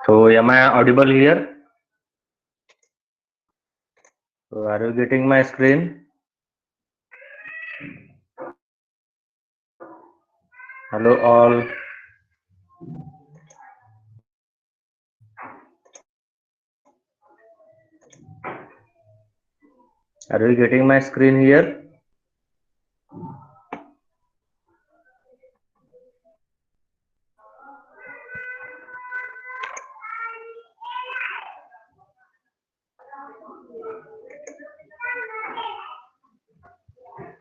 So am I audible here? So are you getting my screen? Hello all. Are you getting my screen here?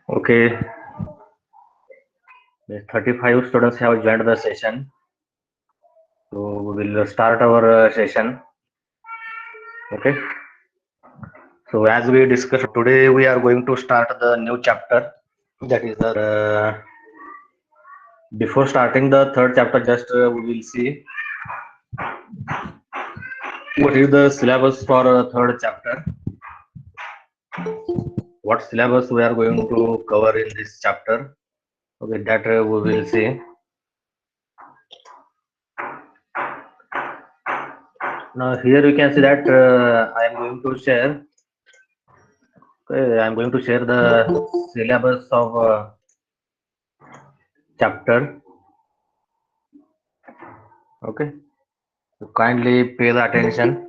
Okay. The 35 students have joined the session. So we will start our session. Okay. So as we discussed today, we are going to start the new chapter. That is the before starting the third chapter, just we will see what is the syllabus for third chapter. What syllabus we are going to cover in this chapter. Okay, that we will see. Now here you can see that I am going to share. Okay, I am going to share the syllabus of chapter. Okay, so kindly pay the attention.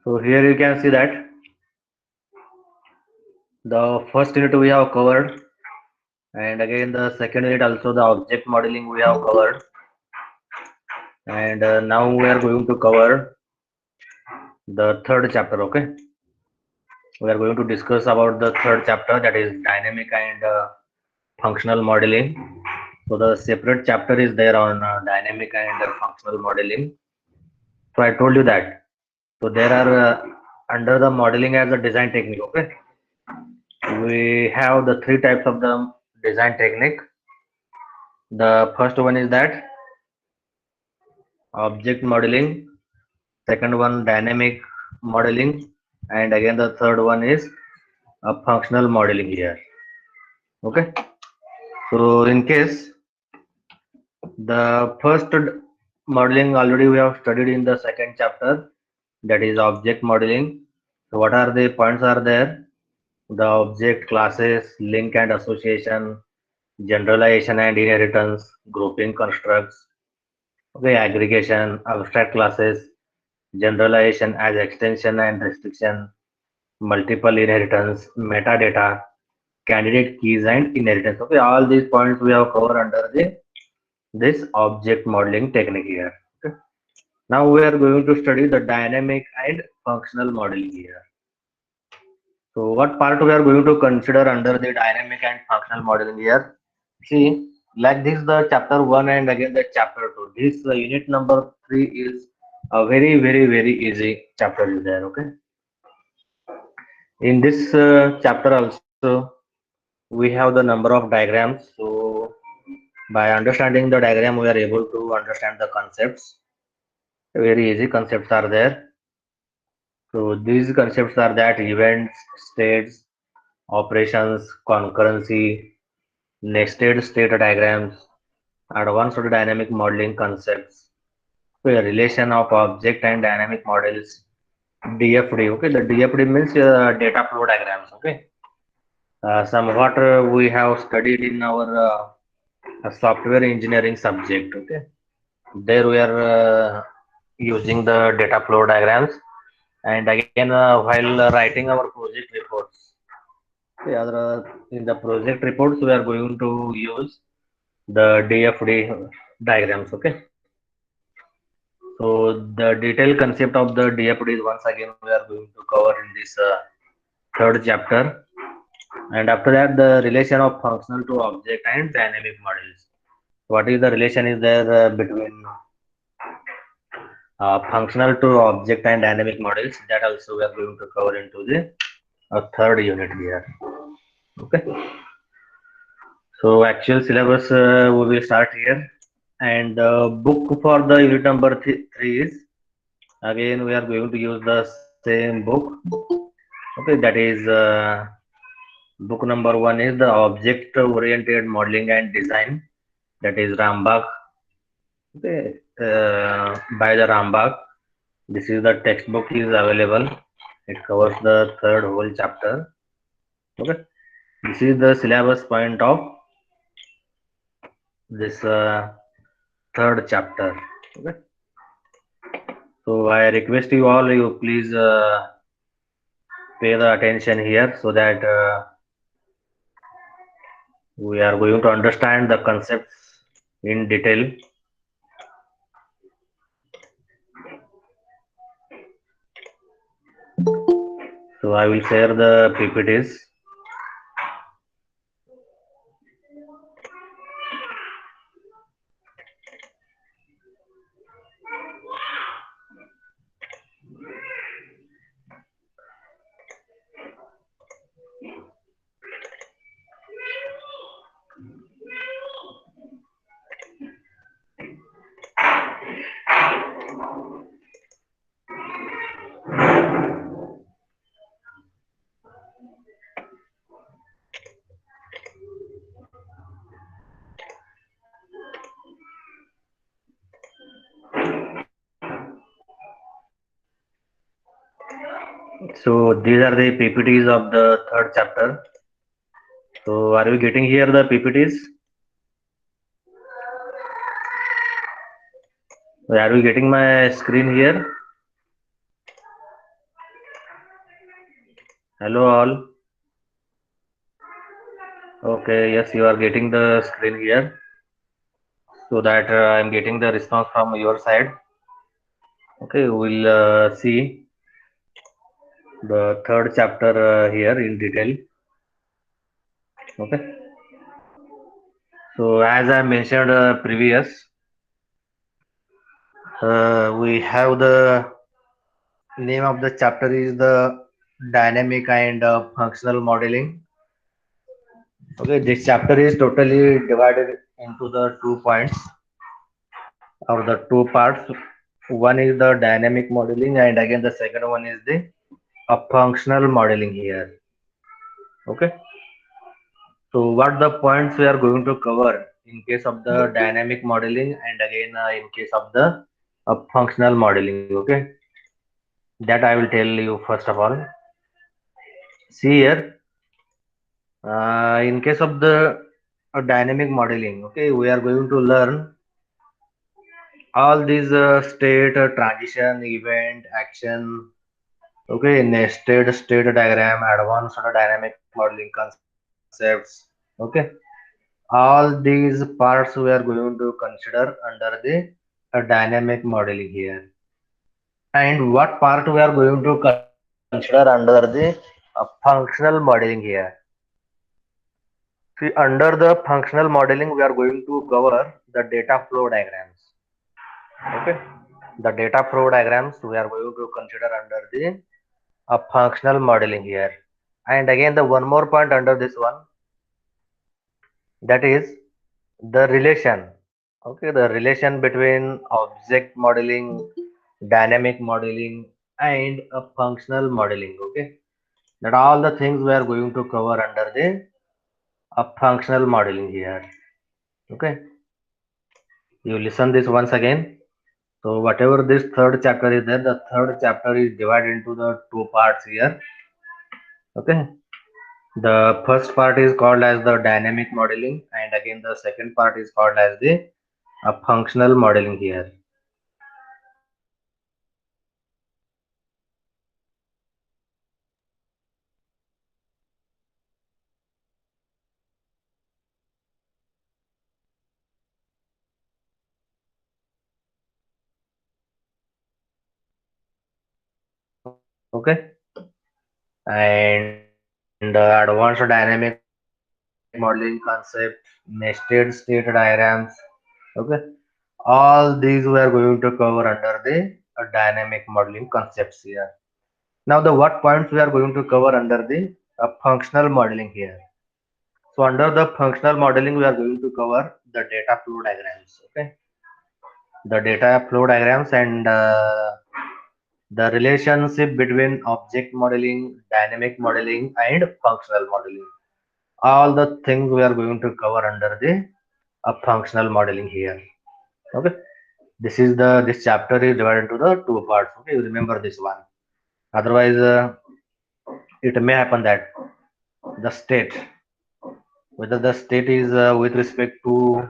So here you can see that the first unit we have covered, and again the second unit also the object modeling we have covered, and now we are going to cover the third chapter. Okay, we are going to discuss about the third chapter, that is dynamic and functional modeling. So the separate chapter is there on dynamic and functional modeling. So I told you that. So there are under the modeling as a design technique. Okay, we have the three types of the design technique. The first one is that object modeling, second one dynamic modeling, and again the third one is a functional modeling here. Okay, so in case the first modeling already we have studied in the second chapter, that is object modeling. So what are the points are there? The object classes, link and association, generalization and inheritance, grouping constructs, okay, aggregation, abstract classes, generalization as extension and restriction, multiple inheritance, metadata, candidate keys and inheritance. Okay, all these points we have covered under the this object modeling technique here. Okay. Now we are going to study the dynamic and functional modeling here. So what part we are going to consider under the dynamic and functional modeling here? See, like this the chapter 1 and again the chapter 2. This unit number 3 is a very easy chapter is there. Okay. In this chapter also we have the number of diagrams. So by understanding the diagram we are able to understand the concepts. Very easy concepts are there. So these concepts are that events, states, operations, concurrency, nested state diagrams, advanced dynamic modeling concepts, so a relation of object and dynamic models, DFD. Okay, the DFD means data flow diagrams. Okay, somewhat we have studied in our software engineering subject. Okay, there we are using the data flow diagrams, and again while writing our project reports. Okay, in the project reports we are going to use the DFD diagrams. Okay, so the detailed concept of the DFD is once again we are going to cover in this third chapter, and after that the relation of functional to object and dynamic models. What is the relation is there between functional to object and dynamic models? That also we are going to cover into the third unit here. Okay, so actual syllabus we will start here, and book for the unit number three is again we are going to use the same book. Okay, that is book number one is the object oriented modeling and design, that is Rambach. Okay, by the Rambach. This is the textbook is available. It covers the third whole chapter. Okay, this is the syllabus point of this third chapter. Okay, so I request you all, you please pay the attention here so that we are going to understand the concepts in detail. So I will share the PPTs. So these are the PPTs of the third chapter. So are we getting here the PPTs? Are we getting my screen here? Hello all. Okay, yes, you are getting the screen here. So that I'm getting the response from your side. Okay, we'll see the third chapter here in detail. Okay, so as I mentioned previous, we have the name of the chapter is the dynamic and functional modeling. Okay, this chapter is totally divided into the 2 points or the 2 parts. One is the dynamic modeling, and again the second one is the functional modeling here. Okay, so what the points we are going to cover in case of the dynamic modeling, and again in case of the functional modeling. Okay, that I will tell you first of all. See here, in case of the dynamic modeling, okay, we are going to learn all these state transition event action. Okay, nested state diagram, advanced dynamic modeling concepts. Okay, all these parts we are going to consider under the dynamic modeling here. And what part we are going to consider under the functional modeling here? See, under the functional modeling, we are going to cover the data flow diagrams. Okay, the data flow diagrams we are going to consider under the functional modeling here. And again, the one more point under this one, that is the relation. Okay, the relation between object modeling, dynamic modeling, and a functional modeling. Okay, that all the things we are going to cover under the functional modeling here. Okay, you listen this once again. So whatever this third chapter is there, the third chapter is divided into the two parts here. Okay. The first part is called as the dynamic modeling, and again the second part is called as the functional modeling here. Okay. And advanced dynamic modeling concept, nested state diagrams. Okay. All these we are going to cover under the dynamic modeling concepts here. Now, the what points we are going to cover under the functional modeling here. So, under the functional modeling, we are going to cover the data flow diagrams. Okay, the data flow diagrams and the relationship between object modeling, dynamic modeling, and functional modeling. All the things we are going to cover under the functional modeling here. Okay, this chapter is divided into the two parts. Okay, you remember this one. Otherwise, it may happen that the state, whether the state is with respect to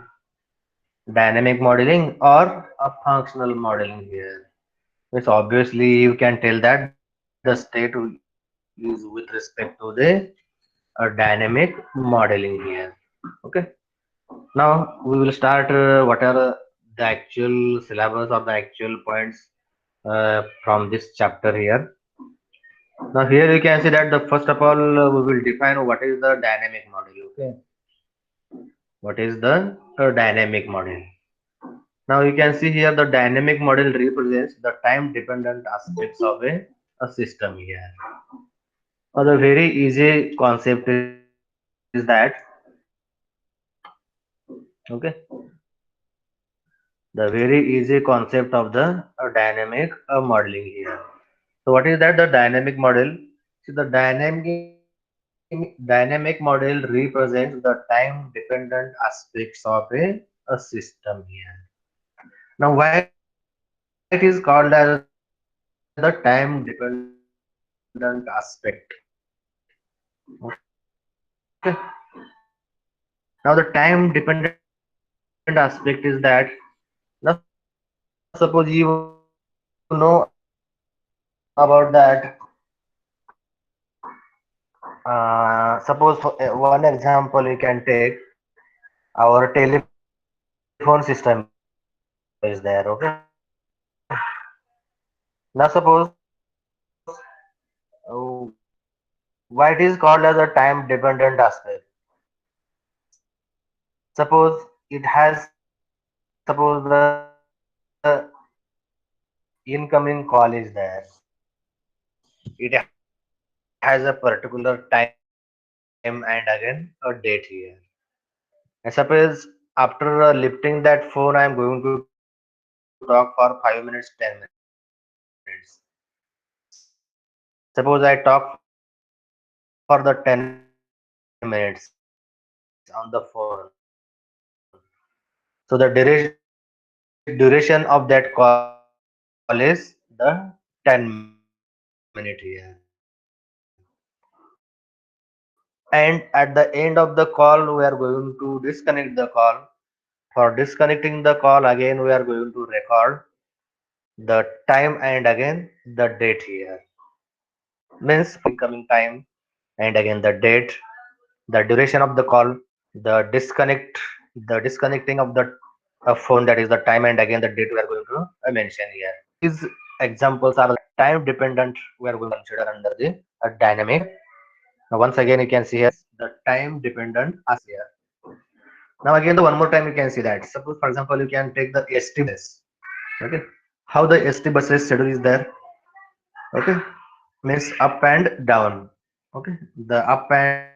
dynamic modeling or a functional modeling here. Yes, obviously you can tell that the state is with respect to the dynamic modeling here. Okay. Now we will start what are the actual syllabus or the actual points from this chapter here. Now here you can see that the first of all we will define what is the dynamic model. Okay, what is the dynamic model? Now you can see here the dynamic model represents the time dependent aspects of a system here. The very easy concept is that, okay, the very easy concept of the dynamic modeling here. So what is that? The dynamic model. So the dynamic model represents the time dependent aspects of a system here. Now why it is called as the time dependent aspect? Okay. Now the time dependent aspect is that, now suppose you know about that, suppose for one example you can take our telephone system is there. Okay. Now suppose why it is called as a time dependent aspect? Suppose it has suppose the incoming call is there. It has a particular time and again a date here. And suppose after lifting that phone, I am going to talk for 5 minutes, 10 minutes. Suppose I talk for the 10 minutes on the phone. So the duration of that call is the 10 minute here. And at the end of the call, we are going to disconnect the call. For disconnecting the call, again we are going to record the time and again the date here. Means incoming time and again the date, the duration of the call, the disconnect, the disconnecting of the phone, that is the time and again the date we are going to mention here. These examples are time dependent. We are going to consider under the dynamic. Now once again you can see here the time dependent as here. Now again the one more time you can see that. Suppose for example you can take the ST buses. Okay. How the ST buses schedule is there. Okay. Means up and down. Okay. The up and down schedule is there.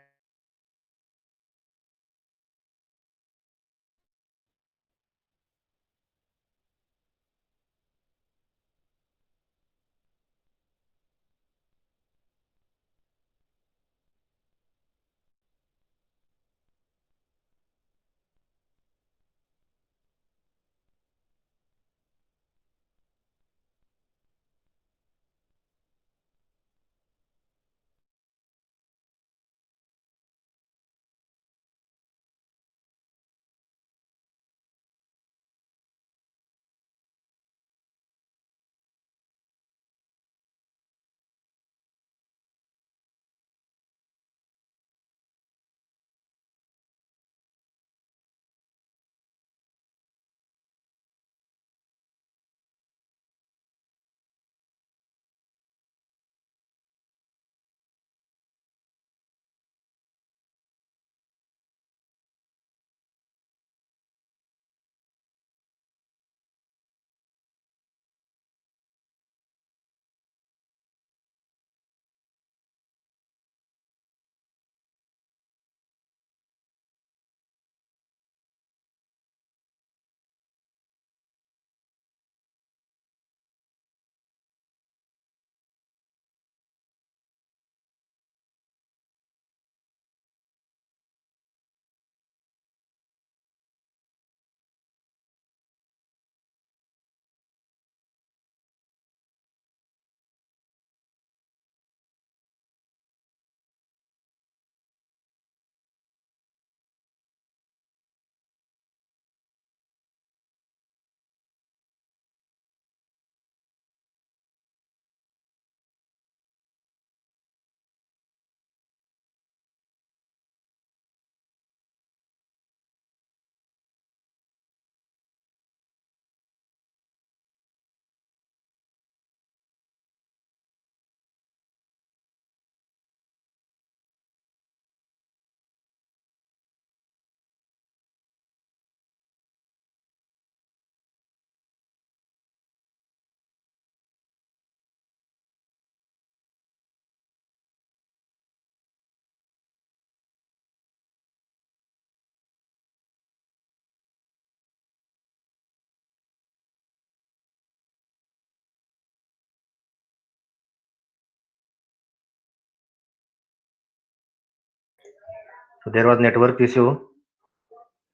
So there was network issue.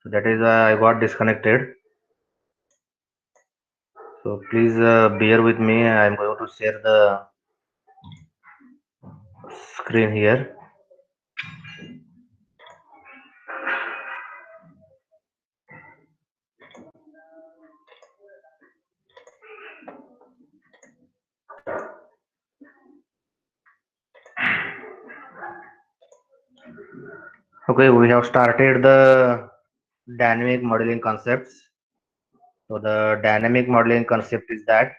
So that is I got disconnected. So please bear with me. I am going to share the screen here. Okay, we have started the dynamic modeling concepts. So the dynamic modeling concept is that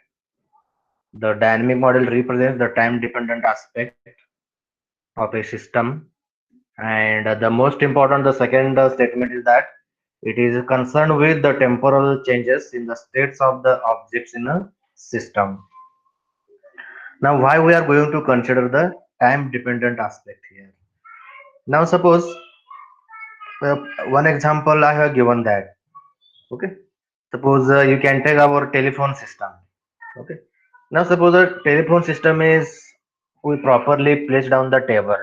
the dynamic model represents the time dependent aspect of a system. And the most important, the second statement is that it is concerned with the temporal changes in the states of the objects in a system. Now, why we are going to consider the time dependent aspect here? Now, suppose uh, one example I have given that. Okay, suppose you can take our telephone system. Okay, now suppose the telephone system is we properly place down the table.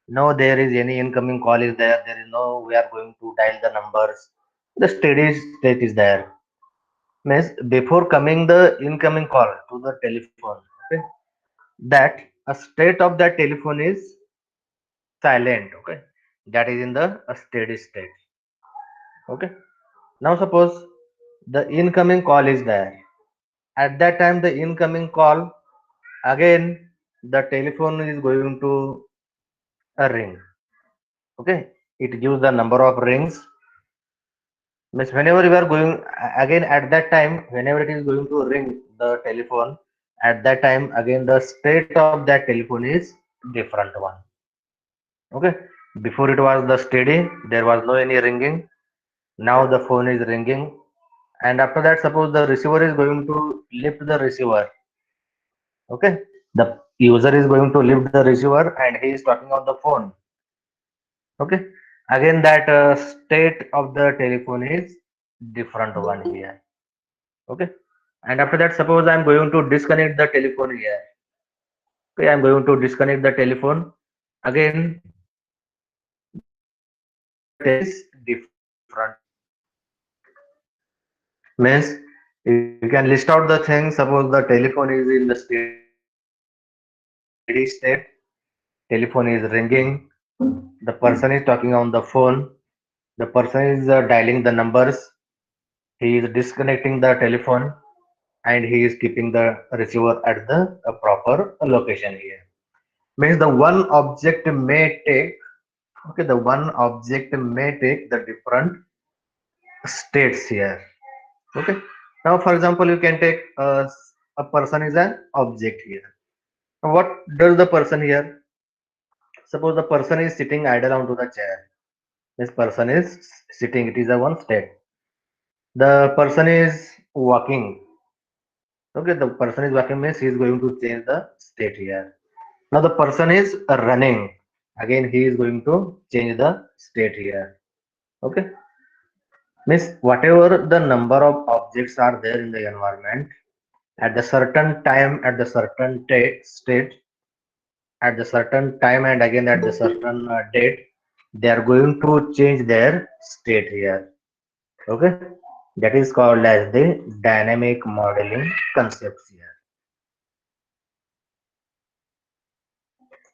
No, there is any incoming call is there. There is no, we are going to dial the numbers. The steady state is there. Means before coming the incoming call to the telephone, okay, that a state of that telephone is silent. Okay, that is in the a steady state. Okay. Now suppose the incoming call is there. At that time, the incoming call again the telephone is going to a ring. Okay, it gives the number of rings. Means whenever you are going again at that time, whenever it is going to ring the telephone, at that time again the state of that telephone is different one. Okay, before it was the steady, there was no any ringing. Now the phone is ringing, and after that, suppose the receiver is going to lift the receiver. Okay, the user is going to lift the receiver and he is talking on the phone. Okay, again that state of the telephone is different one here. Okay, and after that suppose I am going to disconnect the telephone here. Okay, I am going to disconnect the telephone. Again the state of the telephone is different. Means you can list out the things. Suppose the telephone is in the steady state, telephone is ringing, the person is talking on the phone, the person is dialing the numbers, he is disconnecting the telephone, and he is keeping the receiver at the proper location here. Means the one object may take, okay, the one object may take the different states here. Okay, now for example you can take a person is an object here. Now, what does the person here? Suppose the person is sitting idle onto the chair. This person is sitting, it is a one state. The person is walking. Okay, the person is walking means he is going to change the state here. Now the person is running. Again, he is going to change the state here. Okay, means whatever the number of objects are there in the environment at the certain time, at the certain state, at the certain time, and again at the certain date, they are going to change their state here. Okay, that is called as the dynamic modeling concepts here.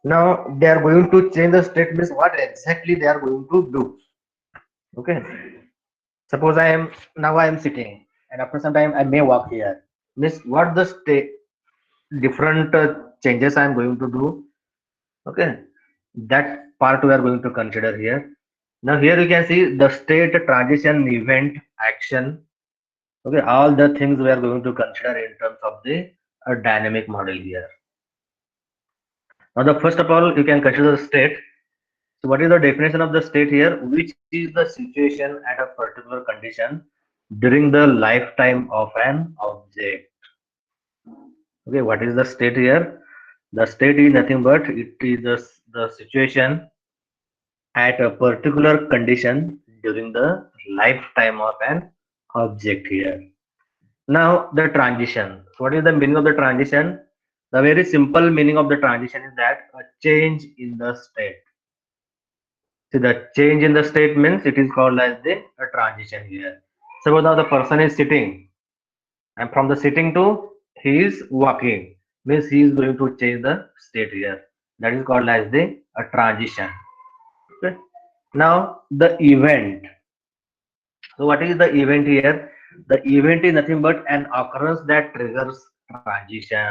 Now they are going to change the state means what exactly they are going to do. Okay, suppose I am now I am sitting and after some time I may walk here. Means what the state different changes I am going to do. Okay, that part we are going to consider here. Now here you can see the state transition event action. Okay, all the things we are going to consider in terms of the dynamic model here. Now the first of all you can consider the state. So what is the definition of the state here? Which is the situation at a particular condition during the lifetime of an object. Okay, what is the state here? The state is nothing but it is the situation at a particular condition during the lifetime of an object here. Now the transition. So what is the meaning of the transition? The very simple meaning of the transition is that a change in the state. See, the change in the state means it is called as the a transition here. Suppose now the person is sitting, and from the sitting to he is walking, means he is going to change the state here. That is called as the a transition. Okay. Now the event. So what is the event here? The event is nothing but an occurrence that triggers transition.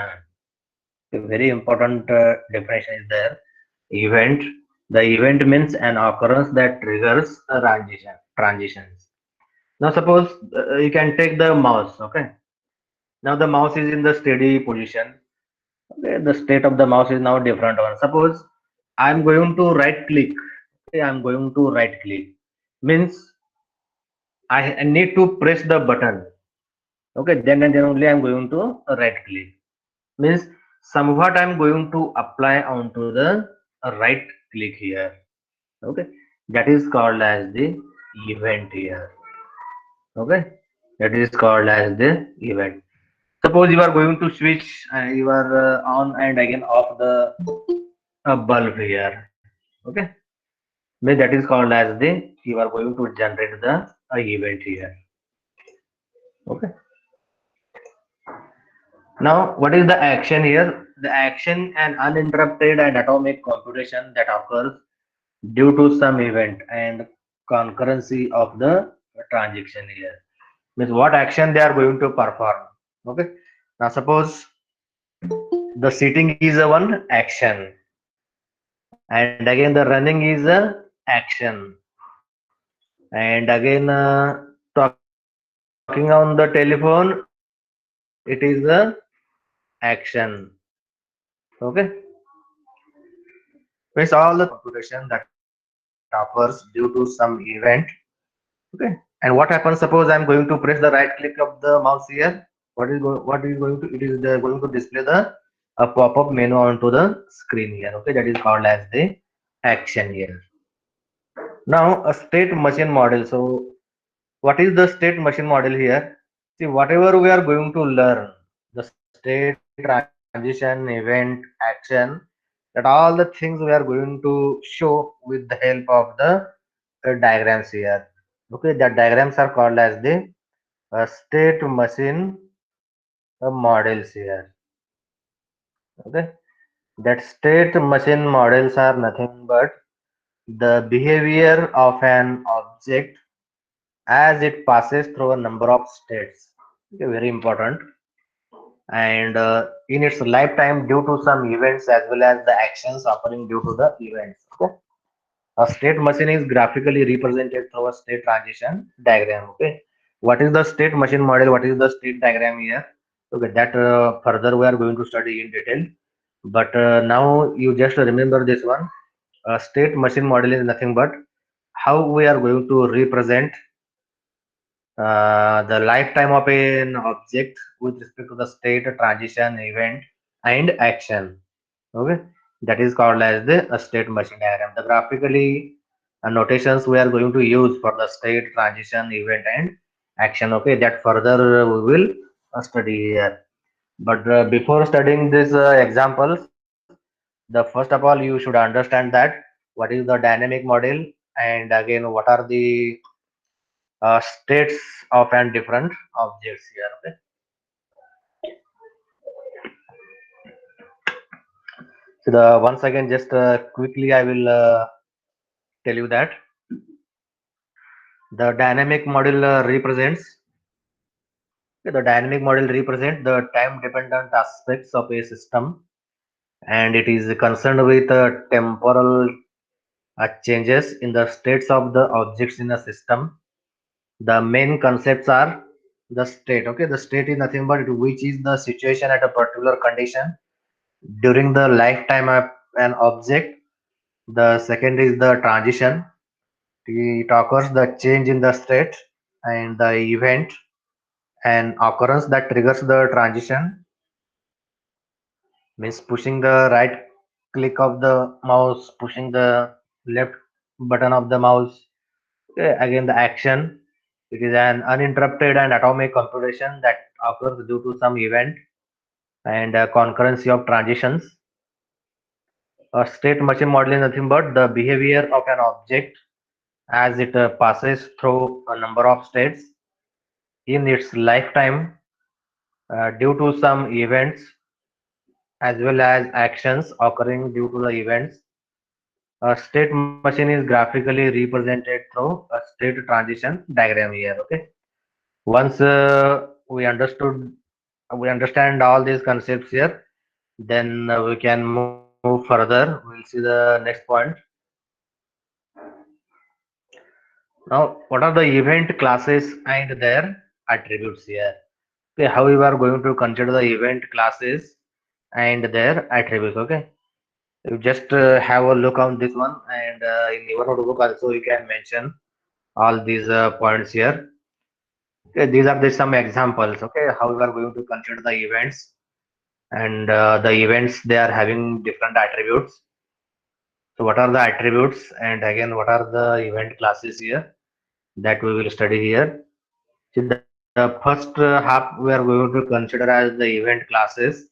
A very important definition is there. Event. The event means an occurrence that triggers a transition. Transitions. Now suppose you can take the mouse. Okay. Now the mouse is in the steady position. Okay. The state of the mouse is now different one. Suppose I'm going to right click. Okay. I'm going to right click. Means I need to press the button. Okay. Then and then only I'm going to right click. Means somewhat I'm going to apply onto the right click here. Okay, that is called as the event here. Okay, that is called as the event. Suppose you are going to switch, you are on and again off the bulb here. Okay, means that is called as the you are going to generate the event here. Okay, now what is the action here? The action an uninterrupted and atomic computation that occurs due to some event and concurrency of the transaction here. Means what action they are going to perform. Okay. Now suppose the sitting is a one action, and again the running is a action, and again talking on the telephone it is a action. Okay. Means all the things are computation that occurs due to some event. Okay. And what happens? Suppose I'm going to press the right click of the mouse here. What is going to? It is going to display the a pop-up menu onto the screen here. Okay, that is called as the action here. Now a state machine model. So what is the state machine model here? See, whatever we are going to learn, the state, transition, event, action, that all the things we are going to show with the help of the diagrams here. Okay, that diagrams are called as the state machine models here. Okay, that state machine models are nothing but the behavior of an object as it passes through a number of states. Okay, very important. And in its lifetime due to some events as well as the actions occurring due to the events. Okay. A state machine is graphically represented through a state transition diagram. Okay. What is the state machine model? What is the state diagram here? Okay, that further we are going to study in detail. But now you just remember this one. A state machine model is nothing but how we are going to represent the lifetime of an object with respect to the state, transition, event, and action. Okay, that is called as the state machine diagram. The graphically notations we are going to use for the state, transition, event, and action. Okay, that further we will study here. But before studying these examples, the first of all you should understand that what is the dynamic model, and again what are the states of and different objects here. Okay. So the once again just quickly I will tell you that the dynamic model represents the dynamic model represent the time dependent aspects of a system, and it is concerned with temporal changes in the states of the objects in a system. The main concepts are the state. Okay, the state is nothing but which is the situation at a particular condition during the lifetime of an object. The second is the transition. It occurs the change in the state, and the event an occurrence that triggers the transition means pushing the right click of the mouse, pushing the left button of the mouse. Okay, again the action. It is an uninterrupted and atomic computation that occurs due to some event and concurrency of transitions. A state machine model is nothing but the behavior of an object as it passes through a number of states in its lifetime due to some events as well as actions occurring due to the events. A state machine is graphically represented through a state transition diagram here. Okay. Once we understand all these concepts here, then we can move further. We'll see the next point. Now, what are the event classes and their attributes here? Okay, how we are going to consider the event classes and their attributes. Okay, you just have a look on this one, and in your notebook also you can mention all these points here. Okay, these are the some examples. Okay, how we are going to consider the events, and the events they are having different attributes. So, what are the attributes, and again, what are the event classes here that we will study here? See, the first half we are going to consider as the event classes,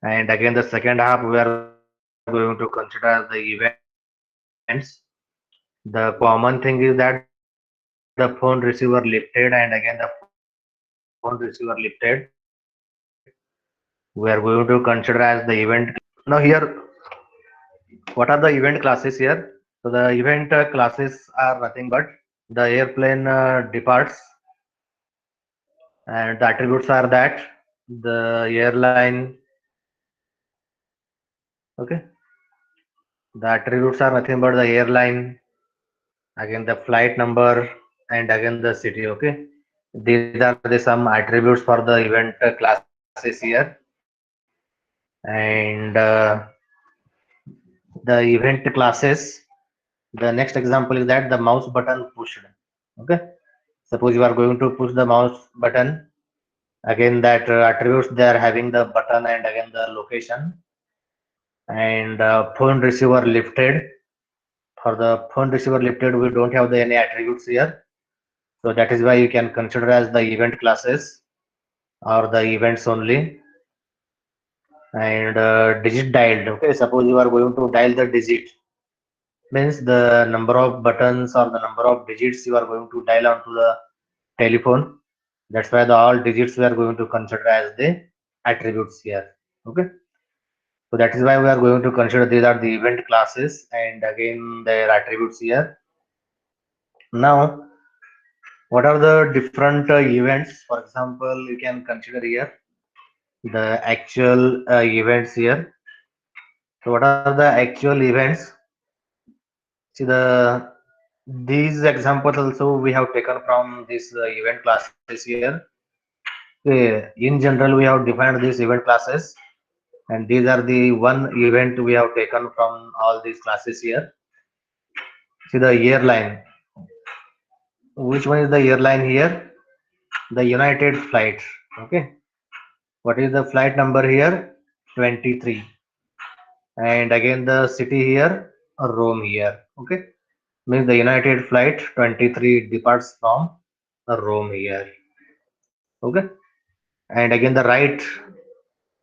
and again the second half we are going to consider as the events. The common thing is that the phone receiver lifted, and again the phone receiver lifted. We are going to consider as the event classes. Now here, what are the event classes here? So the event classes are nothing but the airplane departs, and the attributes are that the airline. Okay, the attributes are nothing but the airline, again the flight number, and again the city. Okay, these are the some attributes for the event classes here. And the event classes, the next example is that the mouse button pushed. Okay, suppose you are going to push the mouse button, again that attributes they are having the button and again the location, and phone receiver lifted. For the phone receiver lifted, we don't have the any attributes here, so that is why you can consider as the event classes or the events only. And digit dialed. Okay, suppose you are going to dial the digit, means the number of buttons or the number of digits you are going to dial onto the telephone. That's why the all digits we are going to consider as the attributes here. Okay, so that is why we are going to consider these are the event classes and again their attributes here. Now, what are the different events? For example, you can consider here the actual events here. So, what are the actual events? See these examples also we have taken from these event classes here. In general, we have defined these event classes, and these are the one event we have taken from all these classes here. See the airline. Which one is the airline here? The United flight. Okay. What is the flight number here? 23. And again the city here, Rome here. Okay. Means the United flight 23 departs from Rome here. Okay. And again the right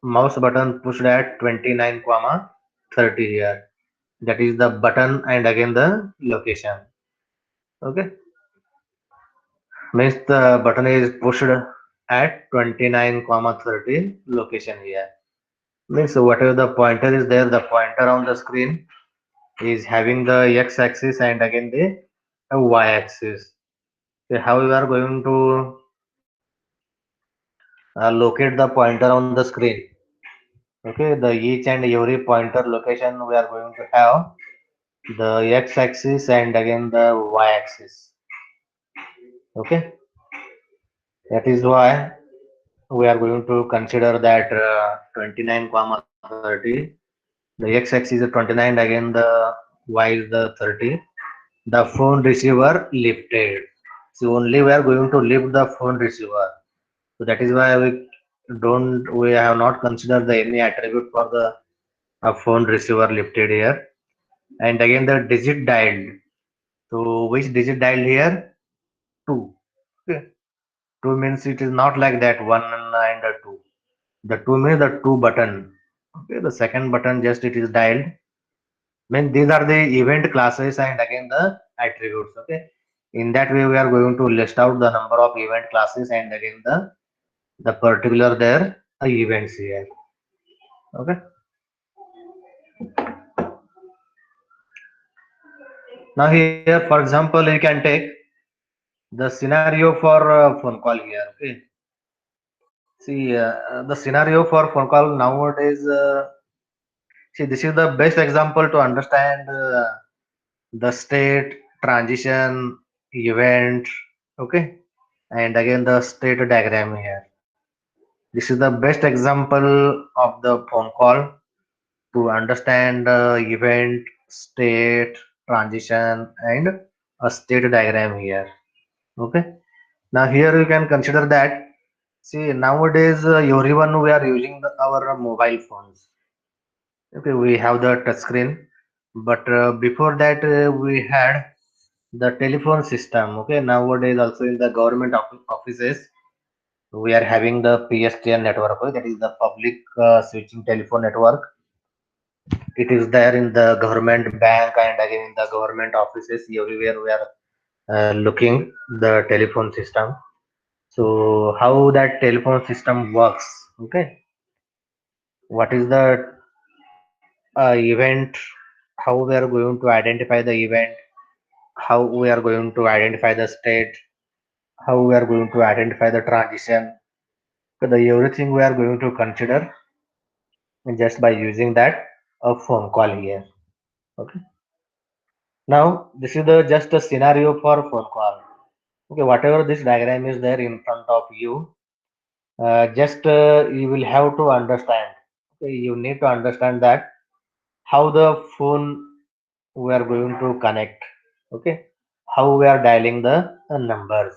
mouse button pushed at 29 comma 30 here. That is the button and again the location. Okay. Means the button is pushed at 29 comma 30 location here. Means whatever the pointer is there, the pointer on the screen is having the x-axis and again the y-axis. So how we are going to locate the pointer on the screen? Okay, the each and every pointer location we are going to have the x-axis and again the y-axis. Okay, that is why we are going to consider that 29 comma 30. The x-axis is 29, again the y is the 30. The phone receiver lifted. So only we are going to lift the phone receiver. So that is why we have not considered the any attribute for the phone receiver lifted here. And again the digit dialed. So which digit dialed here? 2. Okay. 2 means it is not like that 1 and 2. The 2 means the 2 button. Okay, the second button just it is dialed. Mean these are the event classes and again the attributes. Okay. In that way, we are going to list out the number of event classes and again the particular their events here. Okay. Now here, for example, you can take the scenario for phone call here. Okay. See, the scenario for phone call nowadays. See, this is the best example to understand the state transition event. Okay, and again the state diagram here. This is the best example of the phone call to understand event, state, transition, and a state diagram here. Okay. Now here you can consider that. See, nowadays everyone we are using our mobile phones. Okay, we have the touch screen, but before that we had the telephone system. Okay, nowadays also in the government offices we are having the PSTN network. Okay, that is the public switching telephone network. It is there in the government bank and again in the government offices everywhere we are looking the telephone system. So how that telephone system works? Okay, what is the event? How we are going to identify the event? How we are going to identify the state? How we are going to identify the transition? So the everything we are going to consider just by using that a phone call here. Okay. Now this is the just a scenario for phone call. Okay, whatever this diagram is there in front of you, just you will have to understand. Okay, you need to understand that how the phone we are going to connect. Okay, how we are dialing the numbers,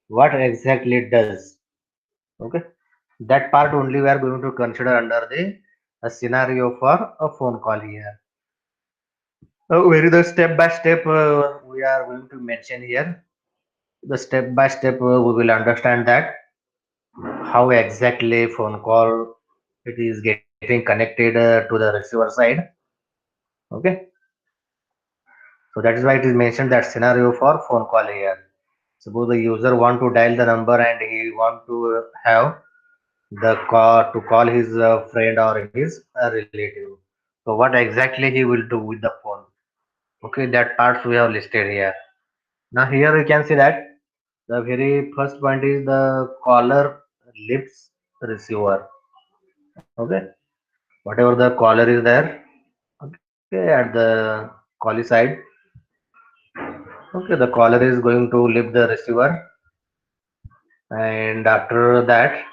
what exactly it does. Okay, that part only we are going to consider under the scenario for a phone call here. Where is the step by step we are going to mention here. The step by step we will understand that how exactly phone call it is getting connected to the receiver side. Okay, so that is why it is mentioned that scenario for phone call here. Suppose the user want to dial the number and he want to have the call to call his friend or his relative. So what exactly he will do with the phone? Okay, that parts we have listed here. Now here you can see that the very first point is the caller lips receiver. Okay, whatever the caller is there. Okay, at the callie side. Okay, the caller is going to lift the receiver, and after that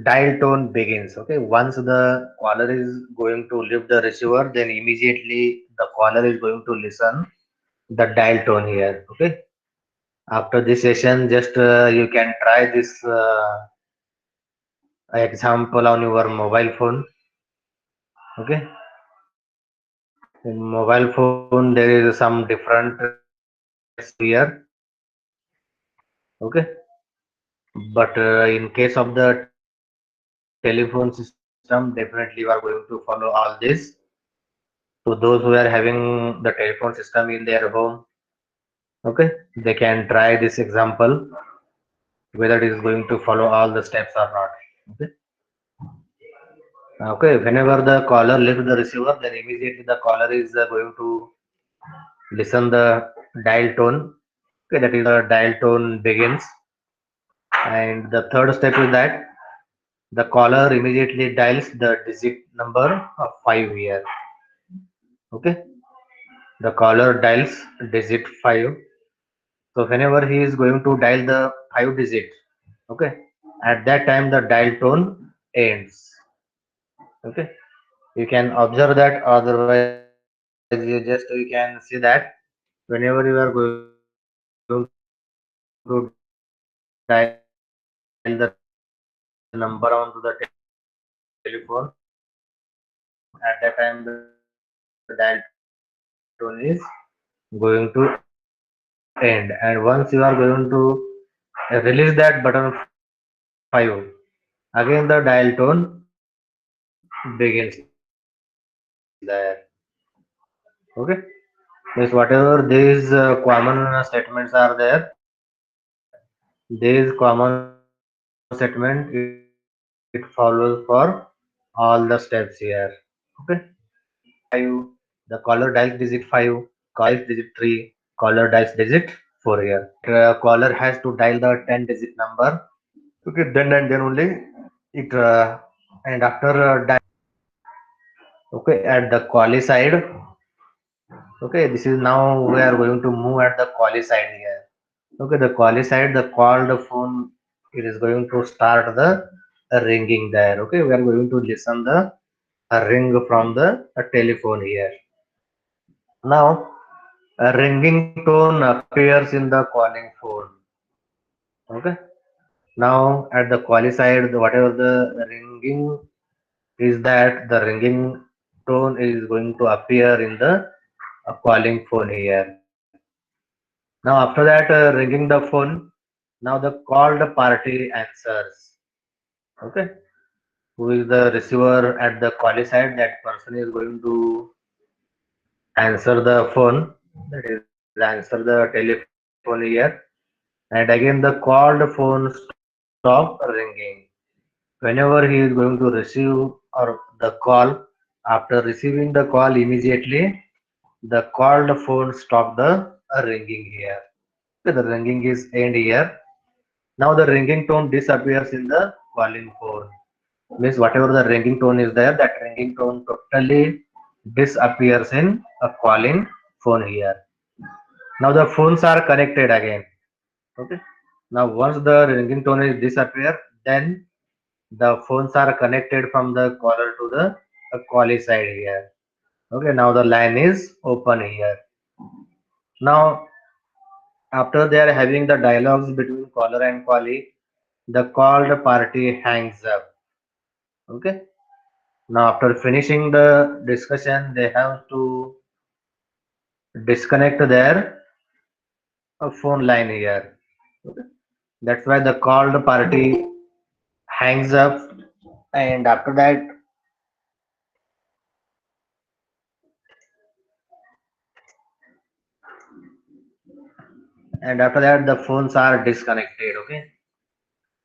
dial tone begins. Okay, once the caller is going to lift the receiver, then immediately the caller is going to listen the dial tone here. Okay, after this session, just you can try this example on your mobile phone. Okay, in mobile phone there is some different settings here. Okay, but in case of the telephone system, definitely you are going to follow all this. So those who are having the telephone system in their home, okay, they can try this example whether it is going to follow all the steps or not. Okay. Okay. Whenever the caller lifts the receiver, then immediately the caller is going to listen the dial tone. Okay, that is the dial tone begins, and the third step is that the caller immediately dials the digit number of 5 here. Okay, the caller dials digit 5. So whenever he is going to dial the 5 digit, okay, at that time the dial tone ends. Okay, you can observe that, otherwise you can see that whenever you are going to dial the number on to the telephone, at that time the dial tone is going to end, and once you are going to release that button 5, again the dial tone ends. begins there. Okay. Means whatever these common statements are there, these common statement it follows for all the steps here. Okay. Digit 5, the caller dials digit 5, caller dials digit 3, caller dials digit 4 here. Caller has to dial the 10 digit number. Okay, then only it and after okay, at the quali side. Okay, this is now we are going to move at the quali side here. Okay, the quali side, the called phone, it is going to start the ringing there. Okay, we are going to listen the ring from the telephone here. Now, a ringing tone appears in the calling phone. Okay, now at the quali side, whatever the ringing is that the ringing tone is going to appear in the calling phone here. Now after that ringing the phone, now the called party answers. Okay, who is the receiver at the quali side? That person is going to answer the phone. That is answer the telephone here. And again the called phone stop ringing. Whenever he is going to receive or the call, after receiving the call immediately the called phone stop the ringing here. Okay, the ringing is end here. Now the ringing tone disappears in the calling phone. Means whatever the ringing tone is there, that ringing tone totally disappears in a calling phone here. Now the phones are connected again. Okay. Now once the ringing tone is disappear, then the phones are connected from the caller to the calling side here. Okay. Now the line is open here. Now after they are having the dialogues between caller and callee, the called party hangs up. Okay. Now after finishing the discussion, they have to disconnect their phone line here. Okay. That's why the called party hangs up, and after that, the phones are disconnected. Okay.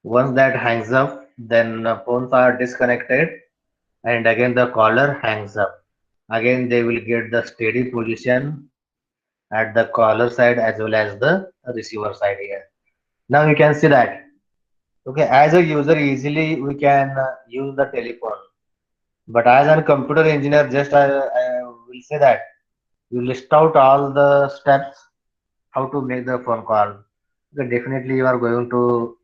Once that hangs up, then phones are disconnected, and again the caller hangs up. Again, they will get the steady position at the caller side as well as the receiver side here. Now you can see that. Okay, as a user, easily we can use the telephone. But as a computer engineer, just I will say that you list out all the steps how to make the phone call. Okay, definitely you are going to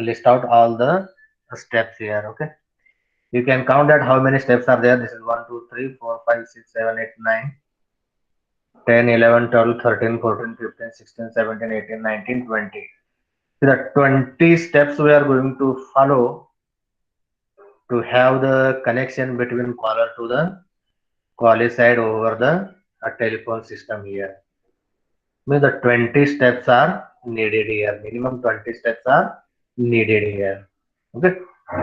list out all the steps here. Okay, you can count that how many steps are there. This is 1, 2, 3, 4, 5, 6, 7, 8, 9, 10, 11, 12, 13, 14, 15, 16, 17, 18, 19, 20. The 20 steps we are going to follow to have the connection between caller to the caller side over the telephone system here. Means the 20 steps are needed here. Minimum 20 steps are needed here. Okay.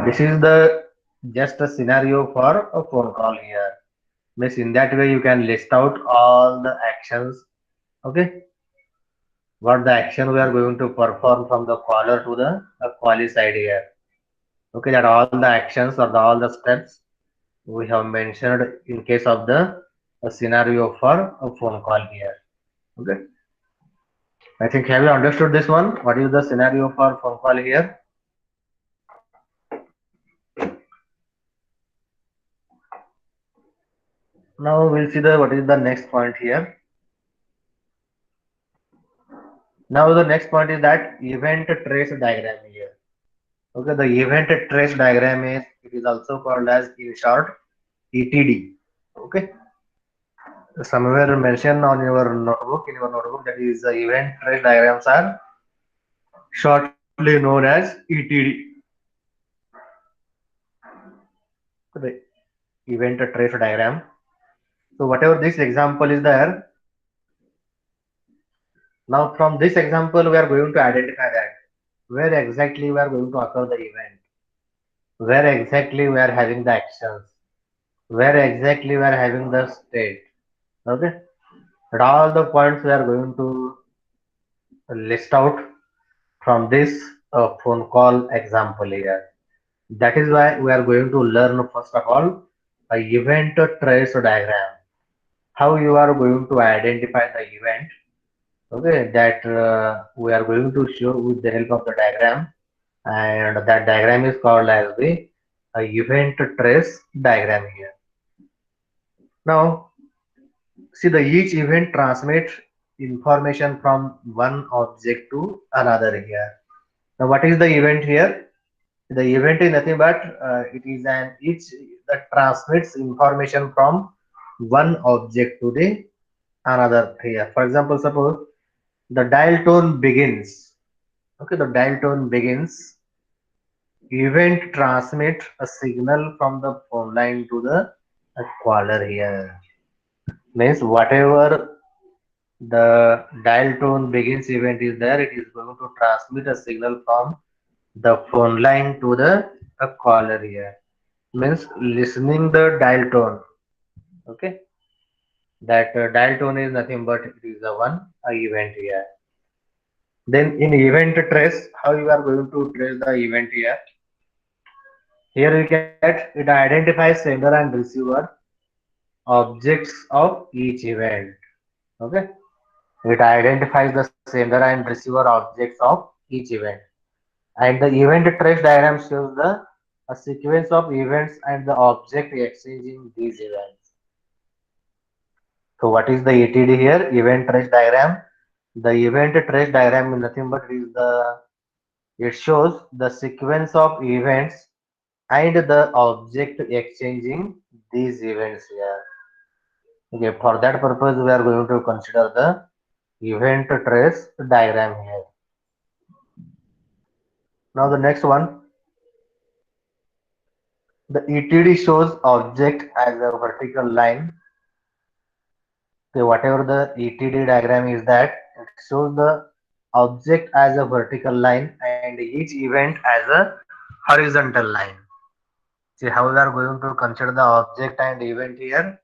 This is the just a scenario for a phone call here. Means in that way you can list out all the actions. Okay. What the action we are going to perform from the caller to the caller side here. Okay. That all the actions or all the steps we have mentioned in case of the scenario for a phone call here. Okay. I think have you understood this one? What is the scenario for phone call here? Now we'll see the what is the next point here. Now the next point is that event trace diagram here. Okay, the event trace diagram is it is also called as in short ETD. Okay, somewhere mention on your notebook in your notebook that is the event trace diagrams are shortly known as ETD. The event trace diagram. So whatever this example is there, now from this example we are going to identify that where exactly we are going to occur the event, where exactly we are having the actions. where exactly we are having the state. Okay, but all the points we are going to list out from this phone call example here. That is why we are going to learn first of all a event trace diagram. How you are going to identify the event. Okay, that we are going to show with the help of the diagram, and that diagram is called as the event trace diagram here. Now, see the each event transmits information from one object to another here. Now, what is the event here? The event is nothing but it is an each that transmits information from one object to the another here. For example, suppose the dial tone begins. Okay, the dial tone begins. Event transmit a signal from the phone line to the caller here. Means whatever the dial tone begins event is there, it is going to transmit a signal from the phone line to the caller here. Means listening the dial tone. Okay, that dial tone is nothing but it is the one event here. Then in event trace, how you are going to trace the event here? Here you get it identifies sender and receiver objects of each event. Okay, it identifies the sender and receiver objects of each event, and the event trace diagram shows the a sequence of events and the object exchanging these events. So what is the ETD here? Event trace diagram. The event trace diagram is nothing but it shows the sequence of events and the object exchanging these events here. Okay, for that purpose we are going to consider the event trace diagram here. Now the next one, the ETD shows object as a vertical line. Okay, whatever the ETD diagram is that it shows the object as a vertical line and each event as a horizontal line. See how we are going to consider the object and event here.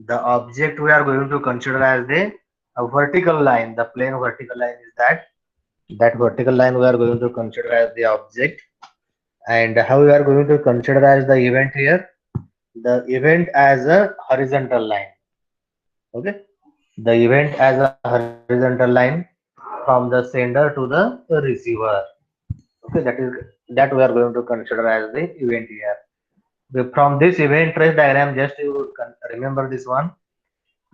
The object we are going to consider as a vertical line. The plane vertical line is that vertical line we are going to consider as the object. And how we are going to consider as the event here? The event as a horizontal line. Okay, the event as a horizontal line from the sender to the receiver. Okay, that we are going to consider as the event here. From this event trace diagram, just you remember this one.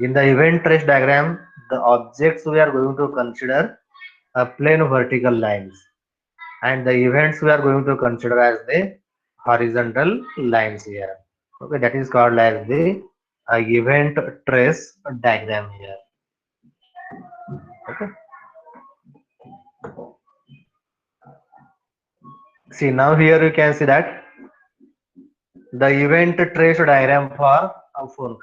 In the event trace diagram, the objects we are going to consider a plane vertical lines, and the events we are going to consider as the horizontal lines here. Okay, that is called as the event trace diagram here. Okay. See now here you can see that the event trace diagram for a phone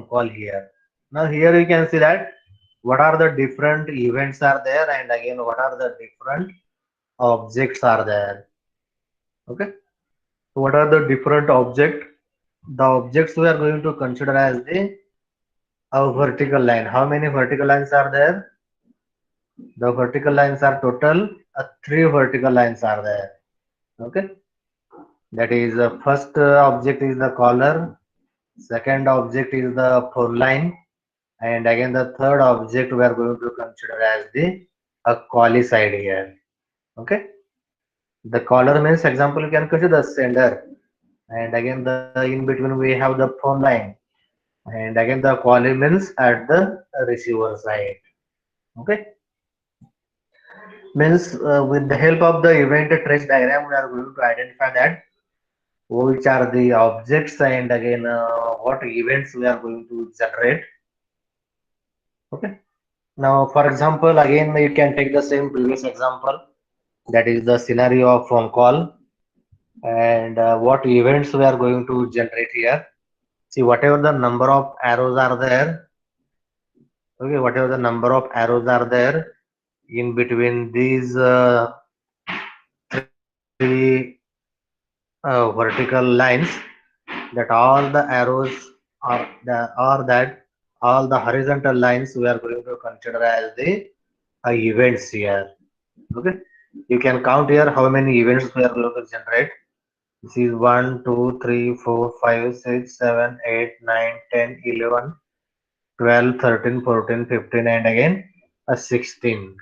call here. Now here you can see that what are the different events are there, and again what are the different objects are there. Okay. So what are the different object? The objects we are going to consider as the a vertical line. How many vertical lines are there? The vertical lines are total three vertical lines are there. Okay. That is first object is the collar, second object is the phone line, and again the third object we are going to consider as the collie side here. Okay, the collar means example you can consider the sender, and again the in between we have the phone line, and again the collie means at the receiver side. Okay, means with the help of the event trace diagram we are going to identify that which are the objects, and again what events we are going to generate. Okay, now for example again you can take the same previous example, that is the scenario of phone call, and what events we are going to generate here. See whatever the number of arrows are there. Okay, whatever the number of arrows are there in between these three vertical lines, that all the arrows or that all the horizontal lines we are going to consider as the events here. Okay, you can count here how many events we are going to generate. This is 1, 2, 3, 4, 5, 6, 7, 8, 9, 10, 11, 12, 13, 14, 15, and again a 16.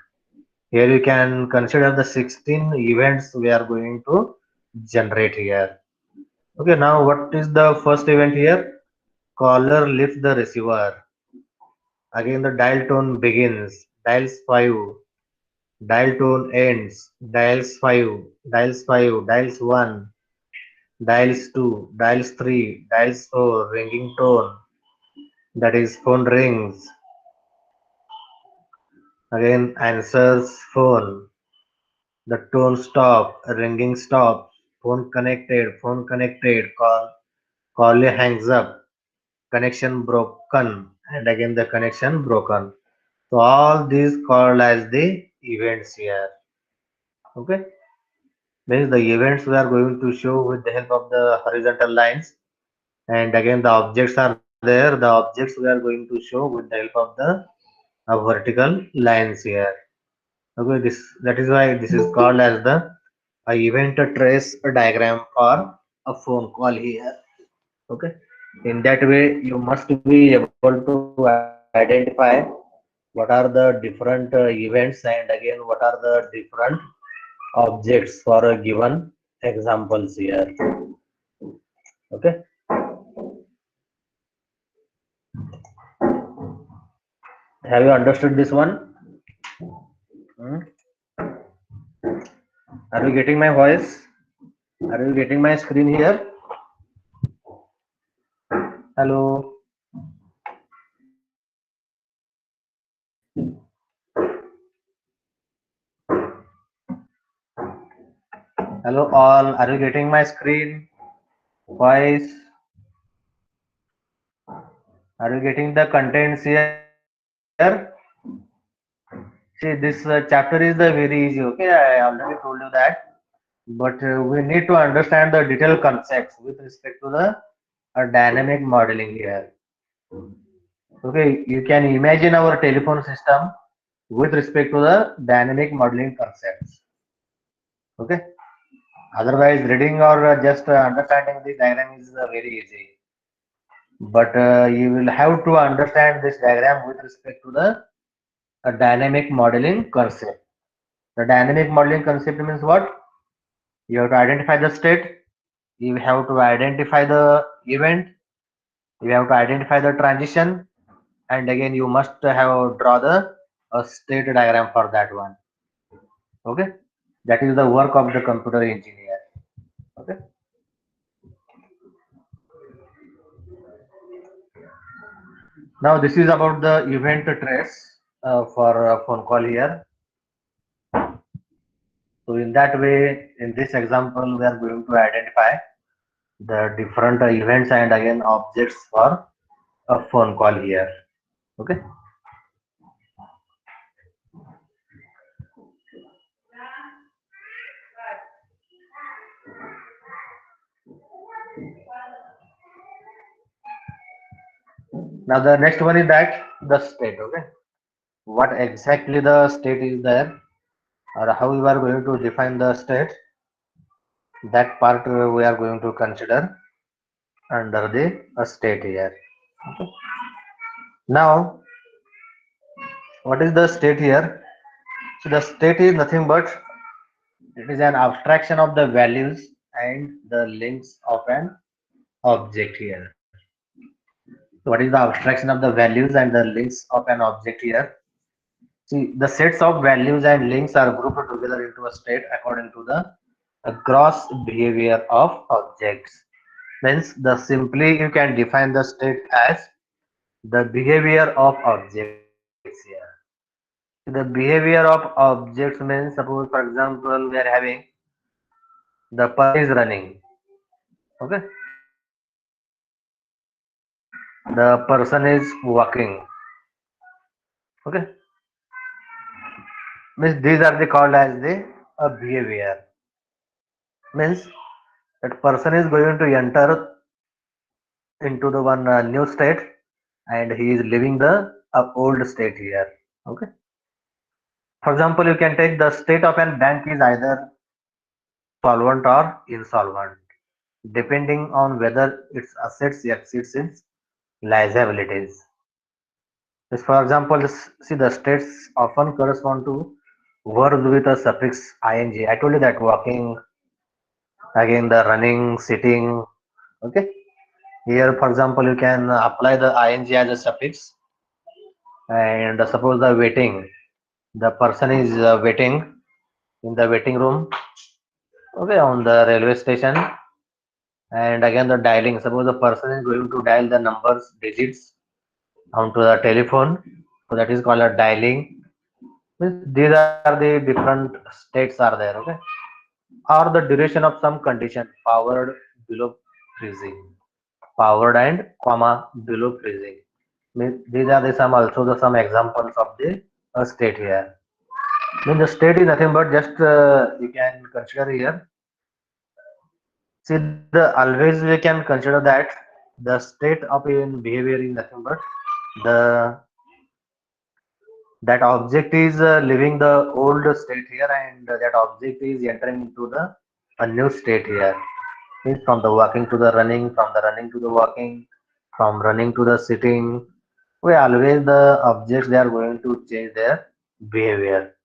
Here you can consider the 16 events we are going to generate here. Okay, now what is the first event here? Caller lifts the receiver. Again the dial tone begins. Dials 5. Dial tone ends. Dials 5. Dials 5. Dials 1. Dials 2. Dials 3. Dials 4. Ringing tone. That is phone rings. Again answers phone. The tone stop. Ringing stops. Phone connected. Phone connected. Caller hangs up. Connection broken. And again the connection broken. So all these called as the events here. Okay. Means the events we are going to show with the help of the horizontal lines, and again the objects are there. The objects we are going to show with the help of the vertical lines here. Okay, this that is why this is called as the event trace diagram for a phone call here. Okay, in that way you must be able to identify what are the different events, and again what are the different objects for a given examples here. Okay, have you understood this one? Hmm? Are you getting my voice? Are you getting my screen here? Hello, hello all. Are you getting my screen? Voice? Are you getting the contents here? See, this chapter is the very easy. Okay, I already told you that. But we need to understand the detailed concepts with respect to the dynamic modeling here. Okay, you can imagine our telephone system with respect to the dynamic modeling concepts. Okay, otherwise reading or just understanding the diagram is very easy. But you will have to understand this diagram with respect to the dynamic modeling concept. The dynamic modeling concept means what? You have to identify the state, you have to identify the event, you have to identify the transition, and again you must have draw the state diagram for that one. Okay, that is the work of the computer engineer. Okay, now this is about the event trace for a phone call here. So in that way, in this example, we are going to identify the different events and again objects for a phone call here. Okay. Now the next one is that the state. Okay. What exactly the state is there, or how we are going to define the state? That part we are going to consider under the state here. Okay. Now, what is the state here? So the state is nothing but it is an abstraction of the values and the links of an object here. So what is the abstraction of the values and the links of an object here? See, the sets of values and links are grouped together into a state according to the gross behavior of objects. Means the simply you can define the state as the behavior of objects here. The behavior of objects means suppose for example we are having the person is running. Okay, the person is walking. Okay, means these are the called as the behavior. Means that person is going to enter into the one new state, and he is living the old state here. Okay. For example, you can take the state of an bank is either solvent or insolvent, depending on whether its assets exceeds its liabilities. Yes, for example, see the states often correspond to verbs with a suffix ing. I told you that walking, again the running, sitting. Okay. Here, for example, you can apply the ing as a suffix, and suppose the waiting, the person is waiting in the waiting room, okay, on the railway station, and again the dialing. Suppose the person is going to dial the numbers, digits onto the telephone, so that is called a dialing. These are the different states are there, okay, or the duration of some condition, powered below freezing, powered and comma below freezing. These are the some also the some examples of the state here. Then the state is nothing but just you can consider here. See the always we can consider that the state of in behavior is nothing but the that object is leaving the old state here, and that object is entering into the a new state here. Means from the walking to the running, from the running to the walking, from running to the sitting. We always the objects they are going to change their behavior.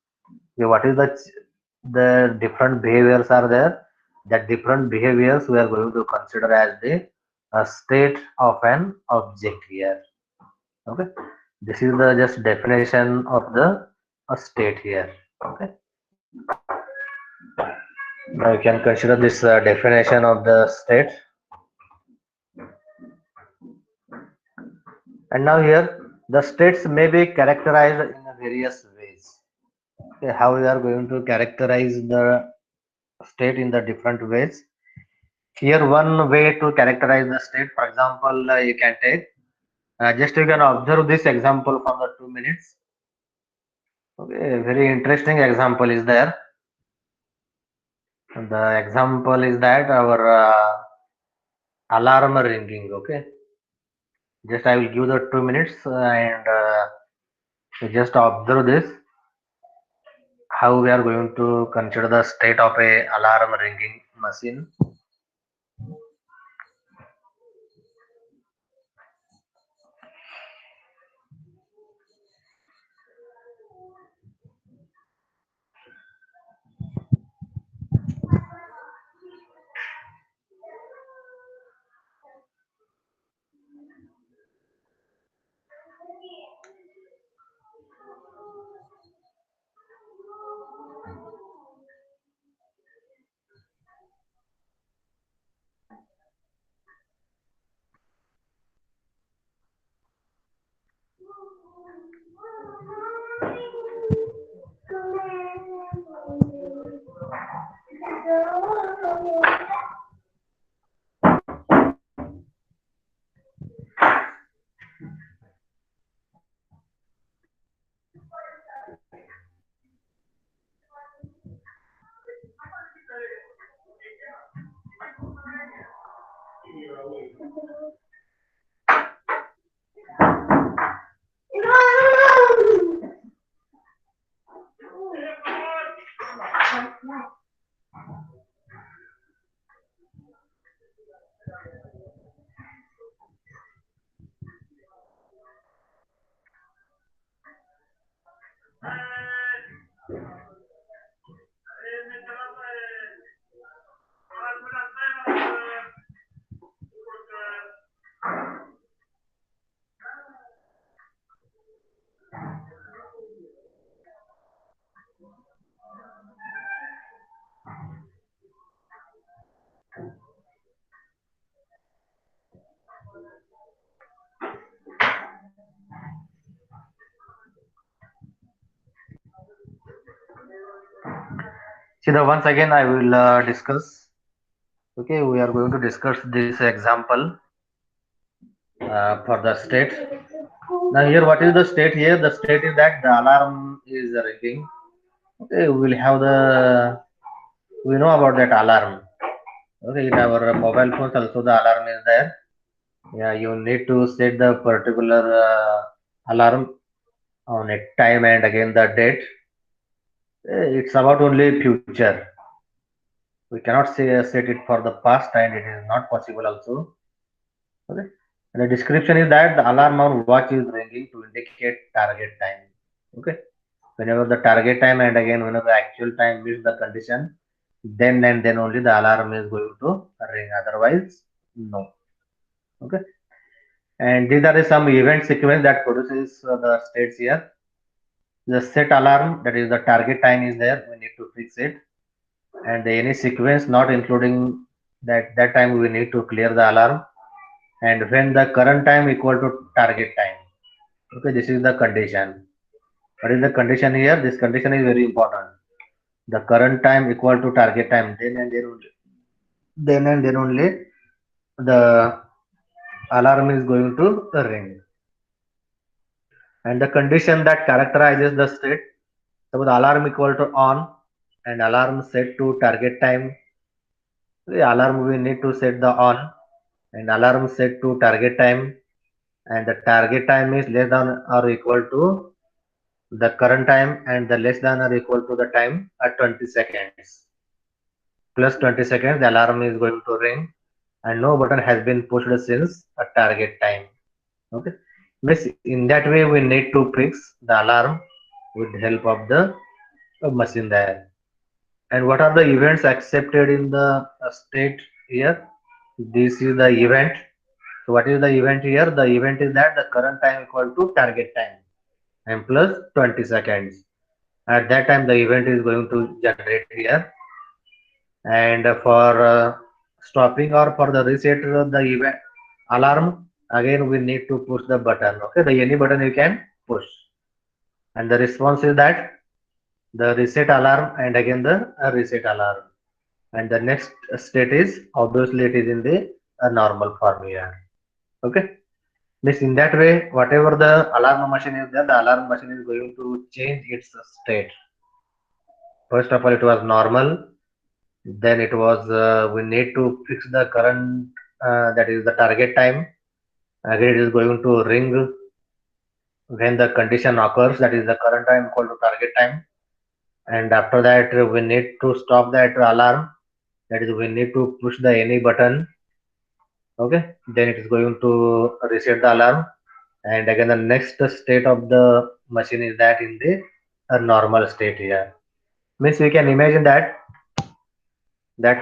Okay, what is the different behaviors are there? That different behaviors we are going to consider as the state of an object here. Okay, this is the just definition of the state here. Okay, now you can consider this definition of the state. And now here, the states may be characterized in various ways. Okay, how we are going to characterize the state in the different ways. Here, one way to characterize the state, for example, you can take, just you can observe this example from the 2 minutes. Okay, very interesting example is there. The example is that our alarm ringing. Okay, just I will give the 2 minutes and you just observe this how we are going to consider the state of a alarm ringing machine. See the once again I will discuss. Okay, we are going to discuss this example for the state. Now here, what is the state here? The state is that the alarm is ringing. Okay, we will have the we know about that alarm. Okay, in our mobile phones also the alarm is there. Yeah, you need to set the particular alarm on a time and again the date. It's about only future. We cannot say set it for the past and it is not possible also. Okay. And the description is that the alarm on watch is ringing to indicate target time. Okay. Whenever the target time and again whenever the actual time meets the condition, then and then only the alarm is going to ring. Otherwise, no. Okay. And these are the some event sequence that produces the states here. The set alarm, that is the target time is there. We need to fix it, and any sequence not including that time we need to clear the alarm. And when the current time equal to target time. Okay, this is the condition. What is the condition here? This condition is very important. The current time equal to target time. Then and then only the alarm is going to ring. And the condition that characterizes the state. Suppose alarm equal to on and alarm set to target time. The alarm we need to set the on and alarm set to target time, and the target time is less than or equal to the current time and the less than or equal to the time at 20 seconds. Plus 20 seconds, the alarm is going to ring and no button has been pushed since a target time. Okay. Means in that way we need to fix the alarm with the help of the machine there. And what are the events accepted in the state here? This is the event. So what is the event here? The event is that the current time equal to target time and plus 20 seconds. At that time the event is going to generate here. And for stopping or for the reset the event alarm, again we need to push the button. Okay, the any button you can push. And the response is that the reset alarm and again the reset alarm. And the next state is obviously it is in the normal form here. Okay. This in that way, whatever the alarm machine is there, the alarm machine is going to change its state. First of all, it was normal. Then it was we need to fix the current that is the target time. Again, it is going to ring when the condition occurs. That is the current time equal to target time. And after that, we need to stop that alarm. That is, we need to push the any button. Okay. Then it is going to reset the alarm. And again the next state of the machine is that in the normal state here. Means we can imagine that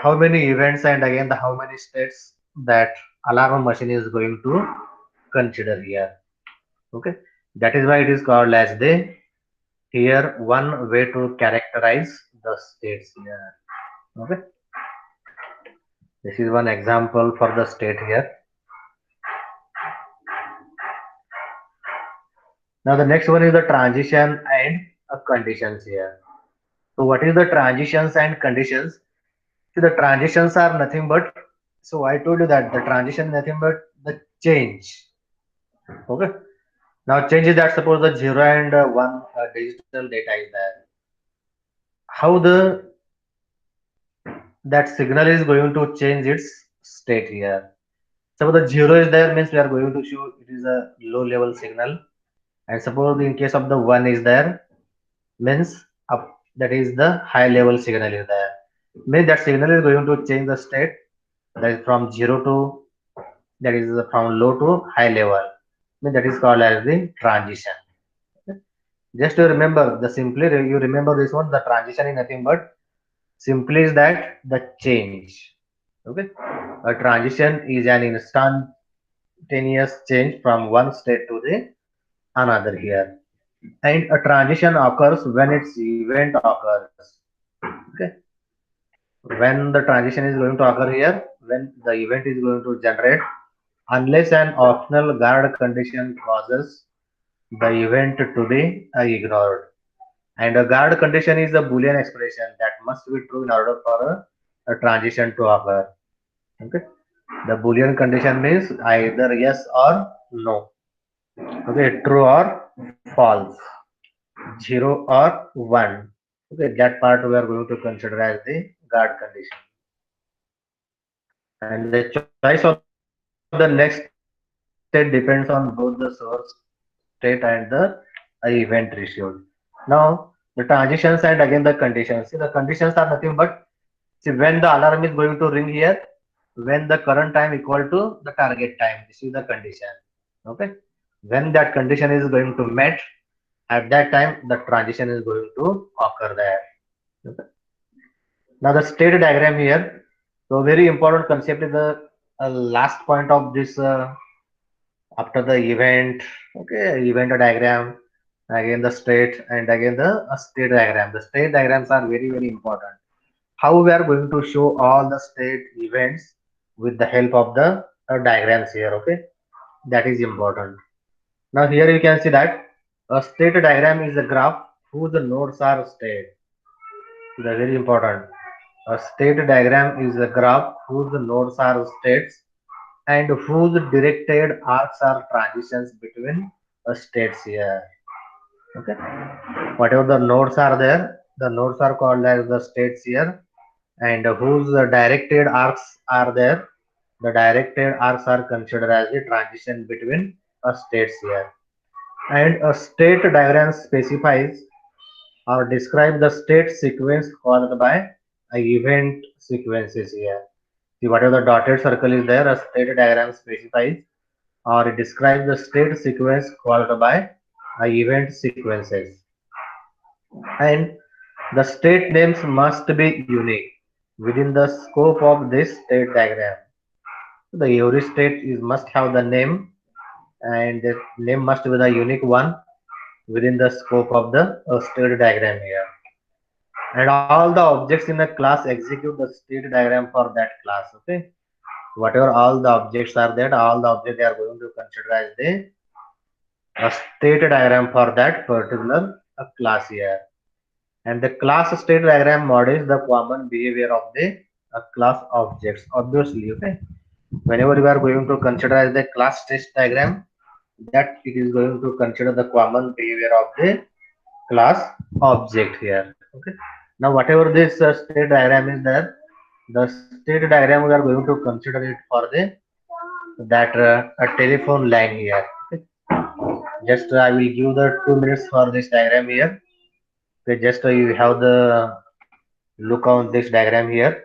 how many events and again the how many states that alarm machine is going to consider here. Okay, that is why it is called as the here one way to characterize the states here. Okay, this is one example for the state here. Now the next one is the transition and conditions here. So what is the transitions and conditions? See, the transitions are nothing but, so I told you that the transition is nothing but the change. Okay. Now change is that suppose the 0 and 1 digital data is there. How the that signal is going to change its state here. Suppose the 0 is there means we are going to show it is a low level signal. And suppose in case of the 1 is there means up, that is the high level signal is there. Means that signal is going to change the state, that is from 0 to, that is from low to high level. Means that is called as the transition. Okay. Just to remember the simply you remember this one, the transition is nothing but simply is that the change. Okay, a transition is an instantaneous change from one state to the another here, and a transition occurs when its event occurs. Okay, when the transition is going to occur here, when the event is going to generate, unless an optional guard condition causes the event to be ignored. And a guard condition is a Boolean expression that must be true in order for a transition to occur. Okay. The Boolean condition means either yes or no. Okay, true or false, 0 or 1. Okay, that part we are going to consider as the guard condition. And the choice of the next state is state depends on both the source state and the event threshold. Now the transitions and again the conditions. See, the conditions are nothing but, see, when the alarm is going to ring here, when the current time equal to the target time. This is the condition. Okay. When that condition is going to met, at that time the transition is going to occur there. Okay. Now the state diagram here. So very important concept is the last point of this after the event. Okay, event diagram, again the state, and again the state diagram. The state diagrams are very important. How we are going to show all the state events with the help of the diagrams here. Okay, that is important. Now here you can see that a state diagram is a graph whose nodes are state. The very important. A state diagram is a graph whose nodes are states and whose directed arcs are transitions between states here. Okay, whatever the nodes are there, the nodes are called as the states here, and whose directed arcs are there, the directed arcs are considered as the transition between states here. And a state diagram specifies or describe the state sequence caused by event sequences here. See, whatever the dotted circle is there, a state diagram specifies or it describes the state sequence caused by event sequences. And the state names must be unique within the scope of this state diagram. The every state is must have the name, and the name must be the unique one within the scope of the state diagram here. And all the objects in a class execute the state diagram for that class. Okay, whatever all the objects are there, all the objects they are going to consider as the a state diagram for that particular class here. And the class state diagram models the common behavior of the class objects. Obviously, okay. Whenever you are going to consider as the class state diagram, that it is going to consider the common behavior of the class object here. Okay. Now, whatever this state diagram is there, the state diagram we are going to consider it for the that a telephone line here. Okay. Just I will give the 2 minutes for this diagram here. Okay, just you have the look on this diagram here.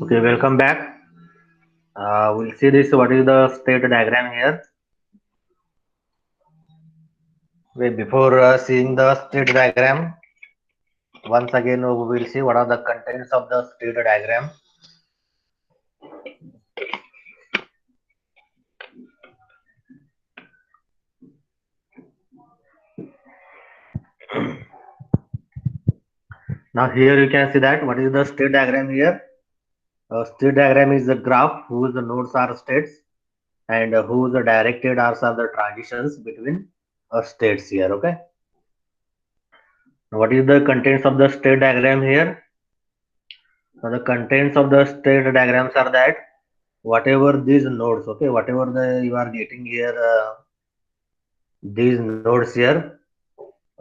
Okay, welcome back. We'll see this. What is the state diagram here? Wait, before seeing the state diagram, once again we will see what are the contents of the state diagram. Now here you can see that what is the state diagram here. State diagram is the graph whose nodes are states and whose directed arcs are the transitions between states here. Okay. What is the contents of the state diagram here? Now the contents of the state diagrams are that whatever these nodes, okay, whatever you are getting here, these nodes here,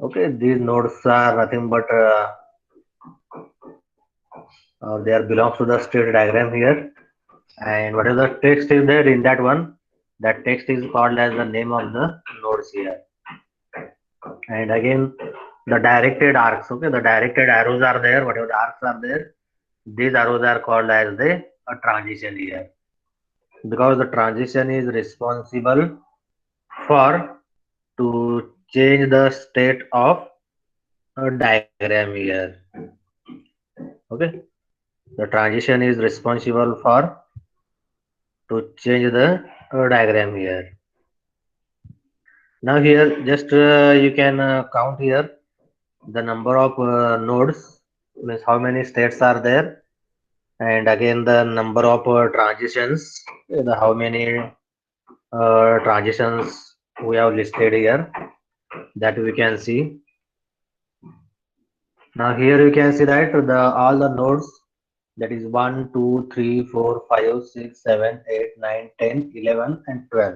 okay, these nodes are nothing but they are belongs to the state diagram here, and whatever the text is there in that one, that text is called as the name of the nodes here. And again, the directed arcs, okay, the directed arrows are there, whatever the arcs are there, these arrows are called as the transition here, because the transition is responsible for to change the state of a diagram here. Okay, the transition is responsible for to change the diagram here. Now here just you can count here the number of nodes, means how many states are there, and again the number of transitions, the how many transitions we have listed here, that we can see. Now here you can see that the all the nodes, that is 1, 2, 3, 4, 5, 6, 7, 8, 9, 10, 11 and 12.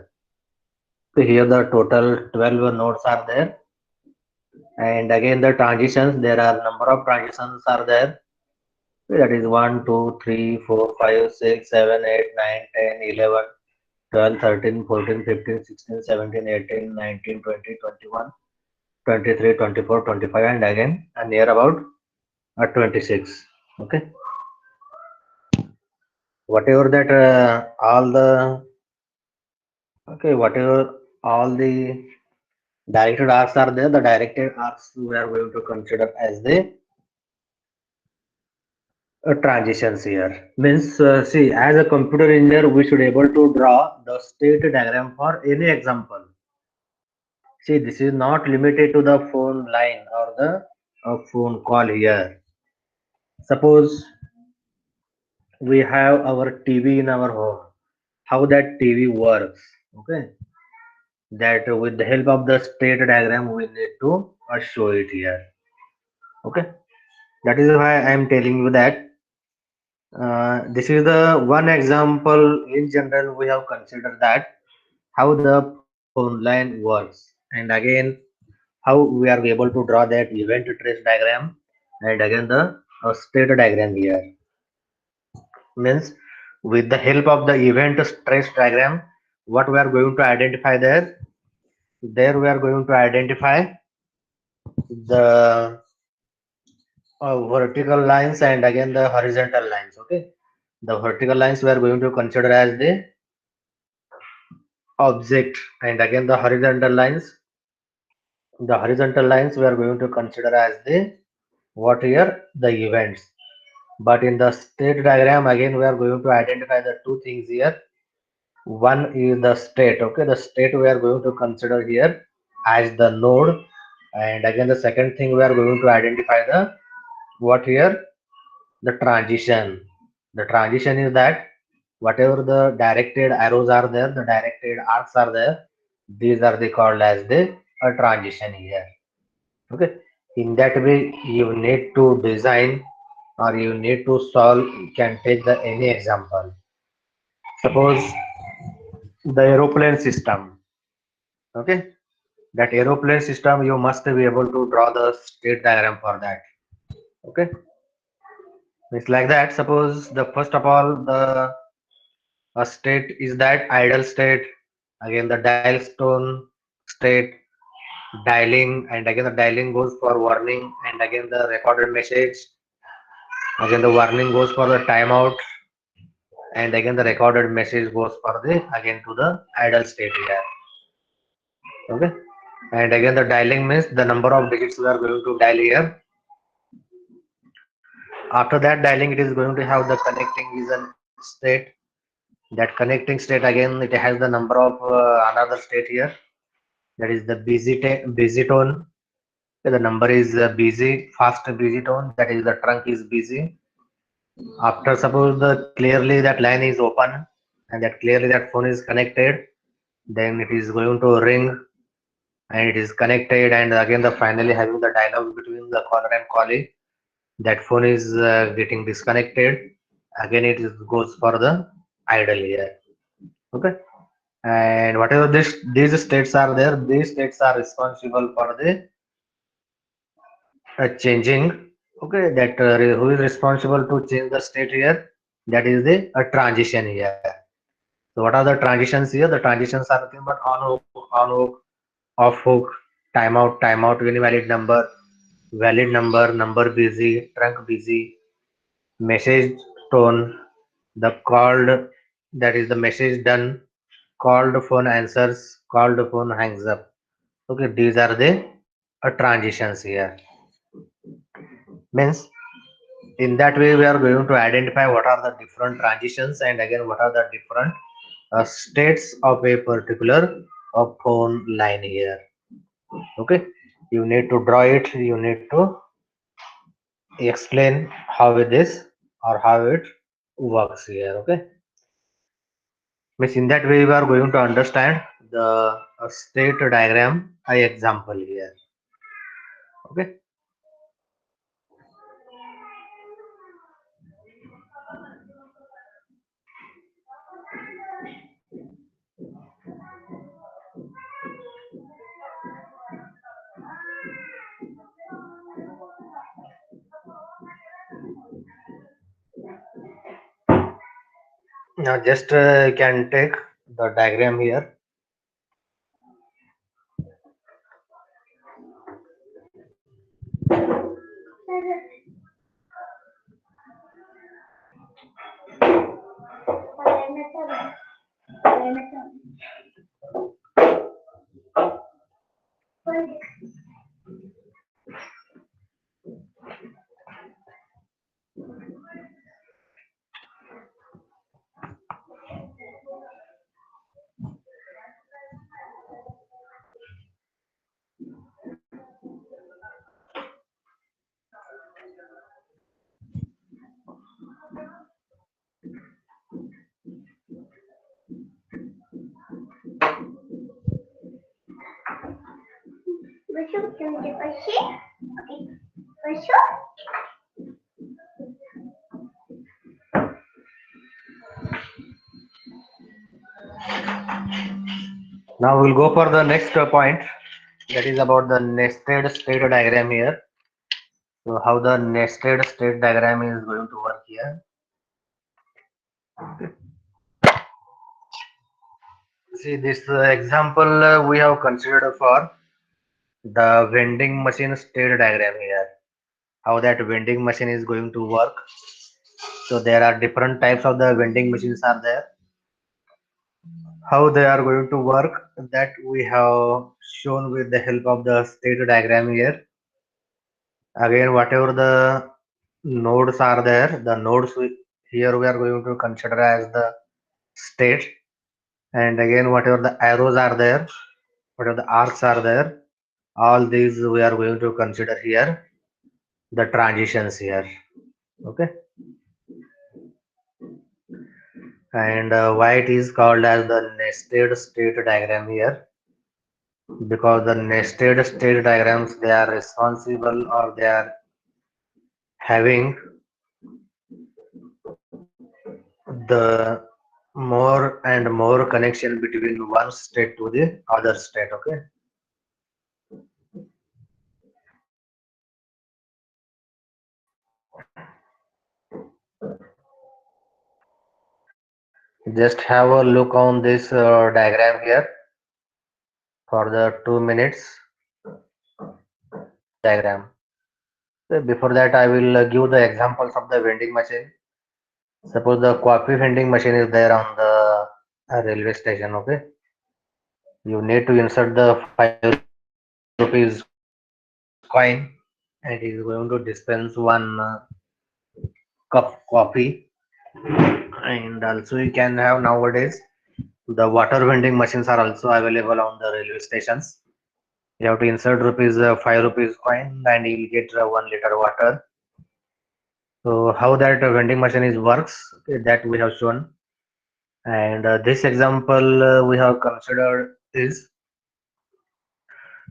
So here the total 12 nodes are there, and again the transitions, there are number of transitions are there, that is 1, 2, 3, 4, 5, 6, 7, 8, 9, 10, 11, 12, 13, 14, 15, 16, 17, 18, 19, 20, 21, 23, 24, 25 and again and near about 26. Okay, whatever that all the, okay, whatever all the directed arcs are there, the directed arcs we are going to consider as the transitions here. Means see, as a computer engineer we should able to draw the state diagram for any example. See, this is not limited to the phone line or the phone call here. Suppose we have our TV in our home, how that TV works. Okay, that with the help of the state diagram we need to show it here. Okay, that is why I am telling you that this is the one example. In general we have considered that how the phone line works, and again how we are able to draw that event trace diagram, and again the state diagram here. Means with the help of the event trace diagram, what we are going to identify there we are going to identify the vertical lines and again the horizontal lines. Okay, the vertical lines we are going to consider as the object, and again the horizontal lines we are going to consider as the what here, the events. But in the state diagram again we are going to identify the two things here. One is the state, okay, the state we are going to consider here as the node, and again the second thing we are going to identify the what here, the transition. The transition is that whatever the directed arrows are there, the directed arcs are there, these are the called as the transition here. Okay, in that way you need to design or you need to solve, you can take the any example. Suppose the aeroplane system. Okay, that aeroplane system you must be able to draw the state diagram for that. Okay, it's like that. Suppose the first of all the a state is that idle state, again the dial tone state, dialing, and again the dialing goes for warning, and again the recorded message, Again, the warning goes for the timeout, and again the recorded message goes for the again to the idle state here. Okay, and again the dialing means the number of digits we are going to dial here. After that dialing, it is going to have the connecting is a state. That connecting state again, it has the number of another state here. That is the busy tone. Okay, the number is busy, fast busy tone. That is the trunk is busy. After suppose the clearly that line is open and that clearly that phone is connected, then it is going to ring and it is connected, and again the finally having the dialogue between the caller and callee. That phone is getting disconnected. Again it is goes for the idle here. Okay, and whatever these states are there, these states are responsible for the changing. Okay, that who is responsible to change the state here? That is the transition here. So what are the transitions here? The transitions are nothing but on hook, off hook, timeout, invalid number, valid number, number busy, trunk busy, message tone, the called, that is the message done, called phone answers, called phone hangs up. Okay, these are the transitions here. Means in that way we are going to identify what are the different transitions and again what are the different states of a particular phone line here. Okay, you need to draw it, you need to explain how it is or how it works here. Okay, means in that way we are going to understand the state diagram I example here. Okay, now just can take the diagram here. Now we'll go for the next point, that is about the nested state diagram here. So how the nested state diagram is going to work here. See this example we have considered for the vending machine state diagram here. How that vending machine is going to work. So there are different types of the vending machines are there. How they are going to work, that we have shown with the help of the state diagram here. Again, whatever the nodes are there, the nodes here we are going to consider as the state, and again whatever the arrows are there, whatever the arcs are there, all these we are going to consider here the transitions here. Okay, and why it is called as the nested state diagram here? Because the nested state diagrams, they are responsible or they are having the more and more connection between one state to the other state. Okay, just have a look on this diagram here for the 2 minutes diagram. Before that, I will give the examples of the vending machine. Suppose the coffee vending machine is there on the railway station. Okay, you need to insert the 5 rupees coin, and it is going to dispense one cup coffee. And also you can have nowadays the water vending machines are also available on the railway stations. You have to insert rupees 5 rupees coin and you'll get 1 liter water. So how that vending machine is works, okay, that we have shown. And this example we have considered is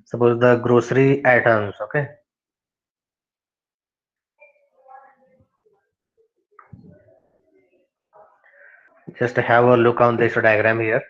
suppose the grocery items. Okay, just have a look on this diagram here.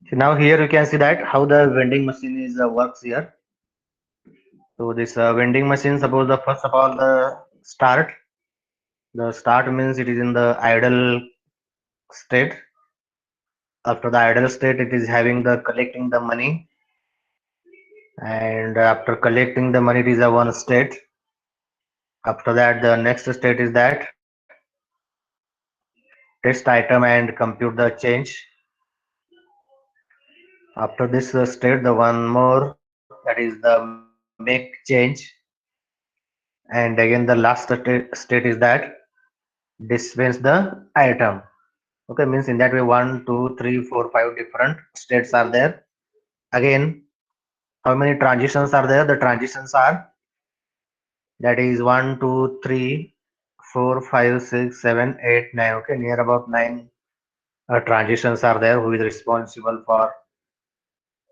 So now here you can see that how the vending machine is works here. So this vending machine, suppose the first of all the start. The start means it is in the idle state. After the idle state, it is having the collecting the money, and after collecting the money, it is a one state. After that, the next state is that test item and compute the change. After this state, the one more that is the make change, and again the last state is that dispense the item. Okay, means in that way 1, 2, 3, 4, 5 different states are there. Again, how many transitions are there? The transitions are that is 1, 2, 3, 4, 5, 6, 7, 8, 9. Okay, near about 9 transitions are there who is responsible for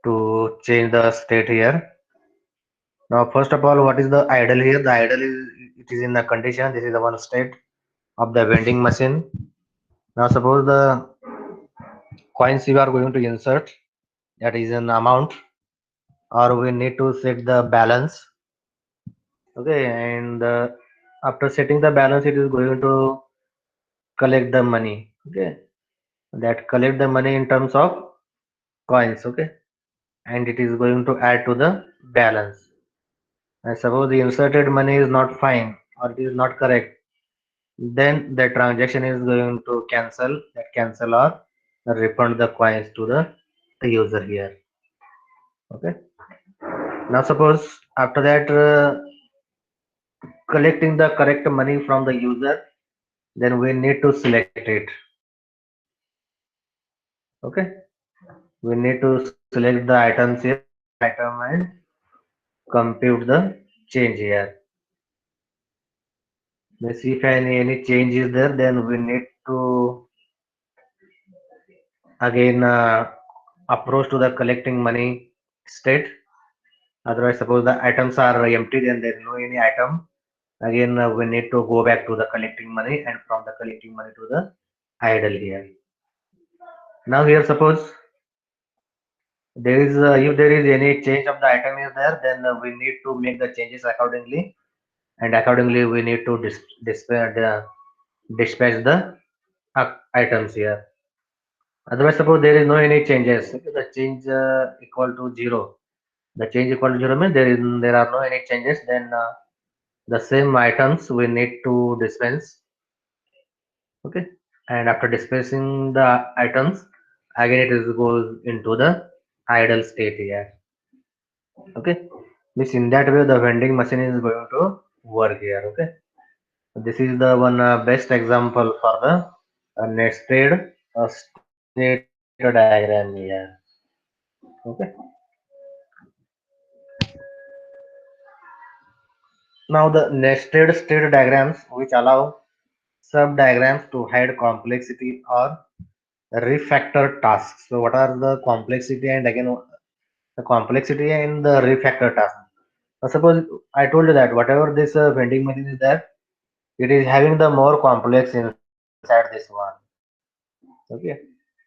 to change the state here. Now, first of all, what is the idle here? The idle is it is in the condition. This is the one state of the vending machine. Now, suppose the coins you are going to insert that is an amount, or we need to set the balance. Okay, and after setting the balance, it is going to collect the money. Okay, that collect the money in terms of coins. Okay, and it is going to add to the balance. And suppose the inserted money is not fine or it is not correct, then the transaction is going to cancel or refund the coins to the user here. Okay, now suppose after that collecting the correct money from the user, then we need to select it. Okay, we need to select the items here, item, and compute the change here. Let's see if any change is there, then we need to again approach to the collecting money state. Otherwise, suppose the items are empty, then there is no any item. Again, we need to go back to the collecting money, and from the collecting money to the idle here. Now here, suppose there is if there is any change of the item is there, then we need to make the changes accordingly. and accordingly we need to dispatch the items here. Otherwise, suppose there is no any changes, okay, the change equal to zero. The change equal to zero means there are no any changes. Then the same items we need to dispense. Okay, and after dispensing the items, again it is goes into the idle state here. Okay, means in that way the vending machine is going to work here. Okay, this is the one best example for the nested state diagram here. Okay. Now the nested state diagrams which allow sub-diagrams to hide complexity or refactor tasks. So what are the complexity and again the complexity and the refactor task? Suppose I told you that whatever this vending machine is there, it is having the more complex inside this one. Okay,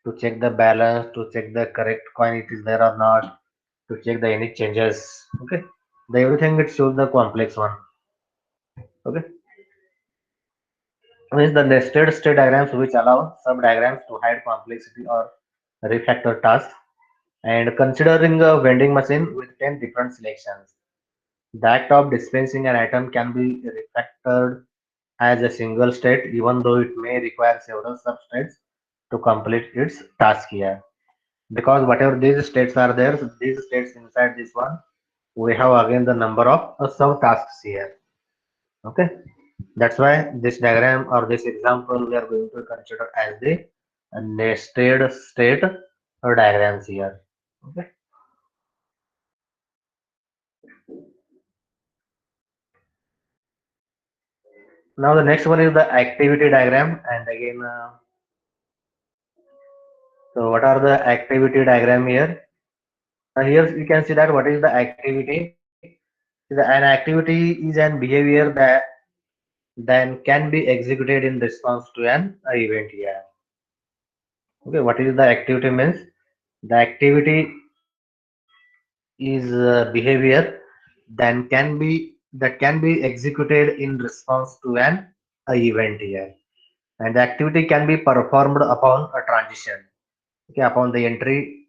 to check the balance, to check the correct coin it is there or not, to check the any changes. Okay, the everything it shows the complex one. Okay, means the nested state diagrams which allow sub diagrams to hide complexity or refactor tasks. And considering a vending machine with 10 different selections, the act of dispensing an item can be refactored as a single state, even though it may require several substates to complete its task here. Because whatever these states are there, so these states inside this one, we have again the number of sub tasks here. Okay, that's why this diagram or this example we are going to consider as the nested state diagrams here. Okay. Now the next one is the activity diagram, and again, so what are the activity diagram here? Here you can see that what is the activity. An activity is an behavior that then can be executed in response to an event here. Okay, what is the activity means? The activity is behavior that can be executed in response to an event here, and the activity can be performed upon a transition. Okay, upon the entry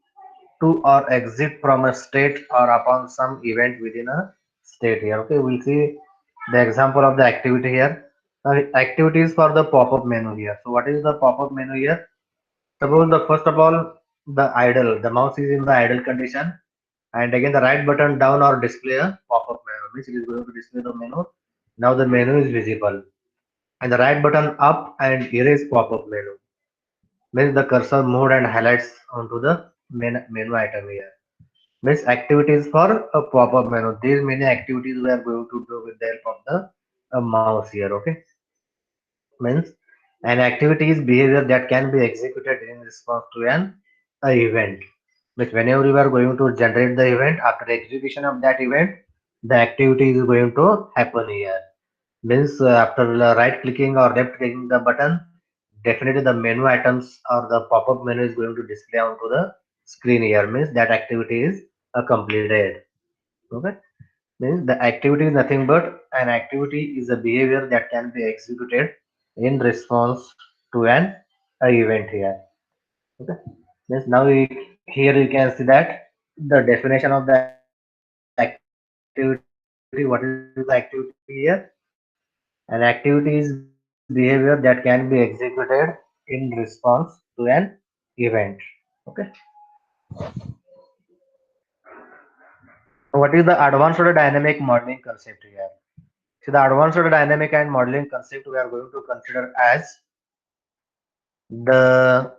to or exit from a state or upon some event within a state here. Okay, we'll see the example of the activity here. Now, activities for the pop-up menu here. So what is the pop-up menu here? Suppose the first of all, the mouse is in the idle condition, and again the right button down or display a pop-up menu, means it is going to display the menu. Now the menu is visible, and the right button up and erase pop-up menu, means the cursor moved and highlights onto the menu item here. Means activities for a pop-up menu. These many activities we are going to do with the help of the mouse here. Okay, means an activity is behavior that can be executed in response to an event. Means whenever you are going to generate the event, after execution of that event, the activity is going to happen here. Means after right clicking or left clicking the button, definitely the menu items or the pop-up menu is going to display onto the screen here. Means that activity is completed. Okay, means the activity is nothing but an activity is a behavior that can be executed in response to an event here. Okay, means now here you can see that the definition of the activity. What is the activity here? An activity is behavior that can be executed in response to an event. Okay, so what is the advanced dynamic modeling concept here? See the advanced dynamic and modeling concept we are going to consider as the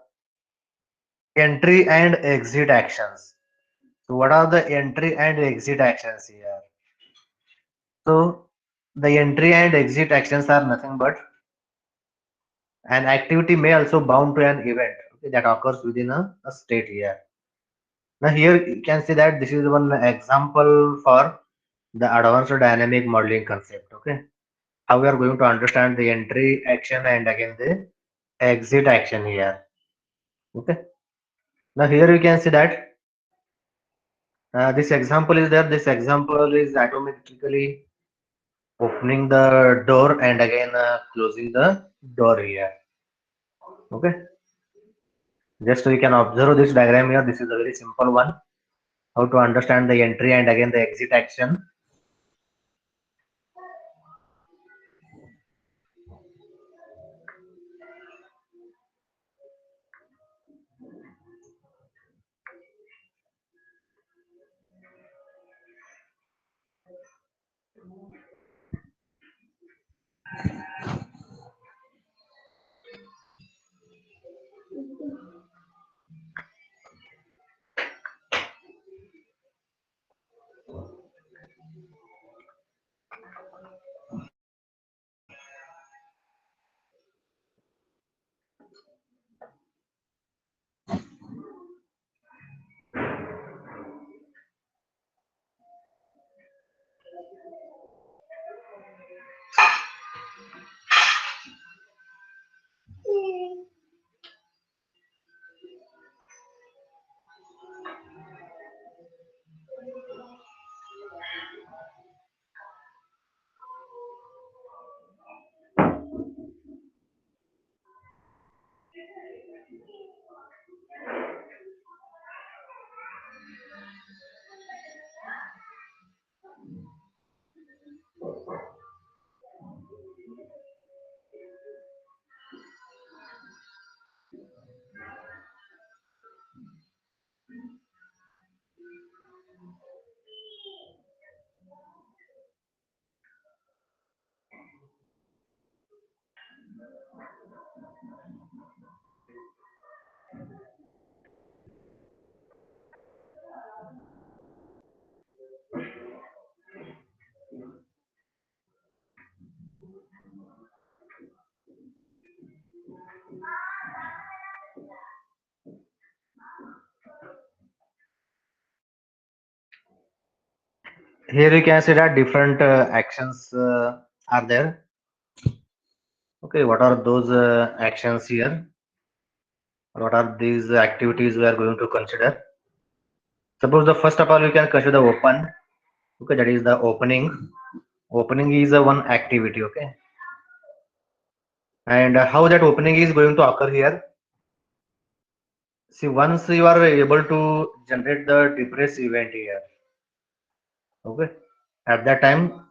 entry and exit actions. So what are the entry and exit actions here? So the entry and exit actions are nothing but an activity may also bound to an event, okay, that occurs within a state here. Now here you can see that this is one example for the advanced dynamic modeling concept. Okay, how we are going to understand the entry action and again the exit action here. Okay, now here you can see that this example is there. This example is automatically opening the door and again closing the door here. Okay, just we can observe this diagram here. This is a very simple one. How to understand the entry and again the exit action. Here you can see that different actions are there. Okay, what are those actions here? What are these activities we are going to consider? Suppose the first of all you can consider the open. Okay, that is the opening. Opening is a one activity. Okay, and how that opening is going to occur here? See, once you are able to generate the depress event here. Okay, at that time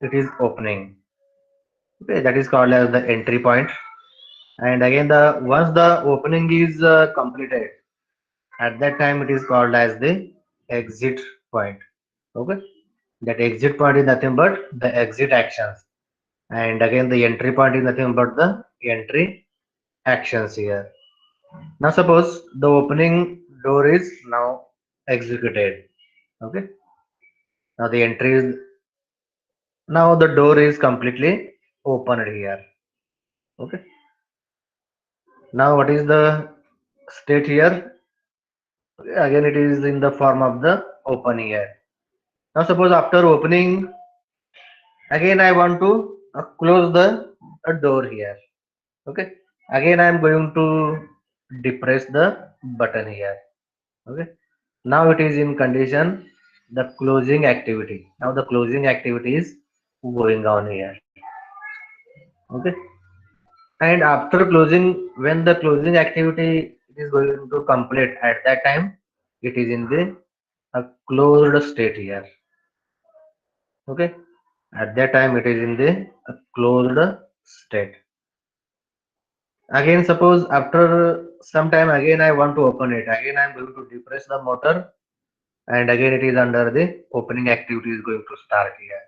it is opening. Okay, that is called as the entry point. And again, the once the opening is completed, at that time it is called as the exit point. Okay, that exit point is nothing but the exit actions, and again the entry point is nothing but the entry actions here. Now suppose the opening door is now executed. Okay, now the entry is, now the door is completely opened here. Okay, now what is the state here? Again it is in the form of the open here. Now suppose after opening, again I want to close the door here. Okay, again I am going to depress the button here. Okay, now it is in condition the closing activity. Now the closing activity is going on here. Okay, and after closing, when the closing activity is going to complete, at that time it is in the closed state here. Okay, at that time it is in the closed state. Again suppose after some time again I want to open it, again I am going to depress the motor, and again it is under the opening activity is going to start here.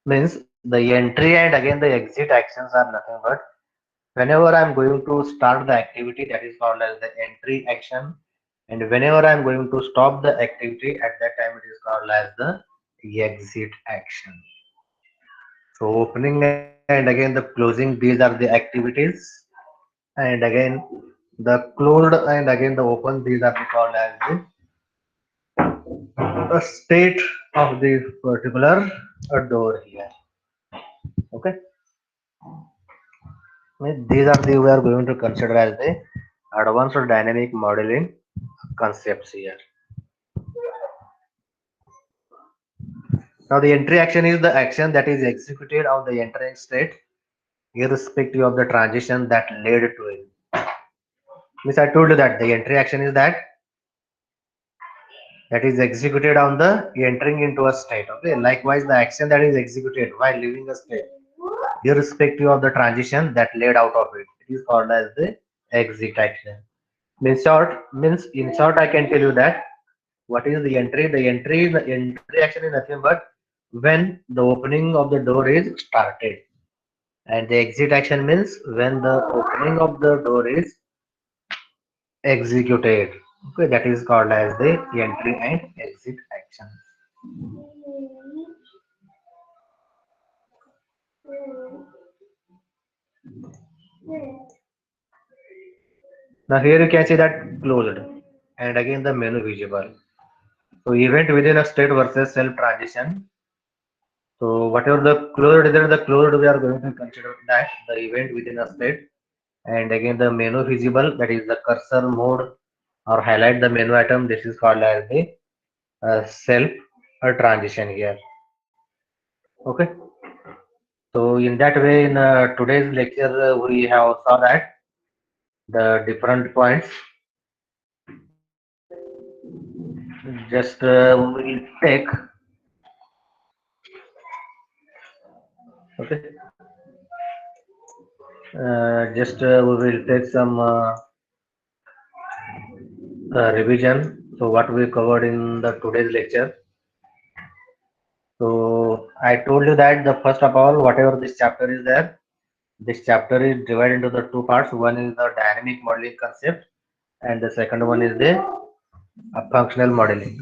Means the entry and again the exit actions are nothing but whenever I am going to start the activity, that is called as the entry action, and whenever I am going to stop the activity, at that time it is called as the exit action. So opening and again the closing, these are the activities, and again the closed and again the open, these are called as the state of the particular door here. Okay, these are the we are going to consider as the advanced dynamic modeling concepts here. Now the entry action is the action that is executed on the entering state, irrespective of the transition that led to it. Means I told you that the entry action is that is executed on the entering into a state. Okay. Likewise, the action that is executed while leaving a state, irrespective of the transition that led out of it, it is called as the exit action. In short, I can tell you that what is the entry? The entry action is nothing but when the opening of the door is started, and the exit action means when the opening of the door is executed. Okay, that is called as the entry and exit action. Now here you can see that closed and again the menu visible. So event within a state versus self transition. So whatever the closed we are going to consider that the event within a state, and again the menu visible, that is the cursor mode or highlight the menu item. This is called as the self transition here. Okay. So in that way, in today's lecture, we have saw that the different points. Just we will take. Okay. Just we will take some revision. So what we covered in the today's lecture. So I told you that the first of all, whatever this chapter is there, this chapter is divided into the two parts. One is the dynamic modeling concept, and the second one is the functional modeling.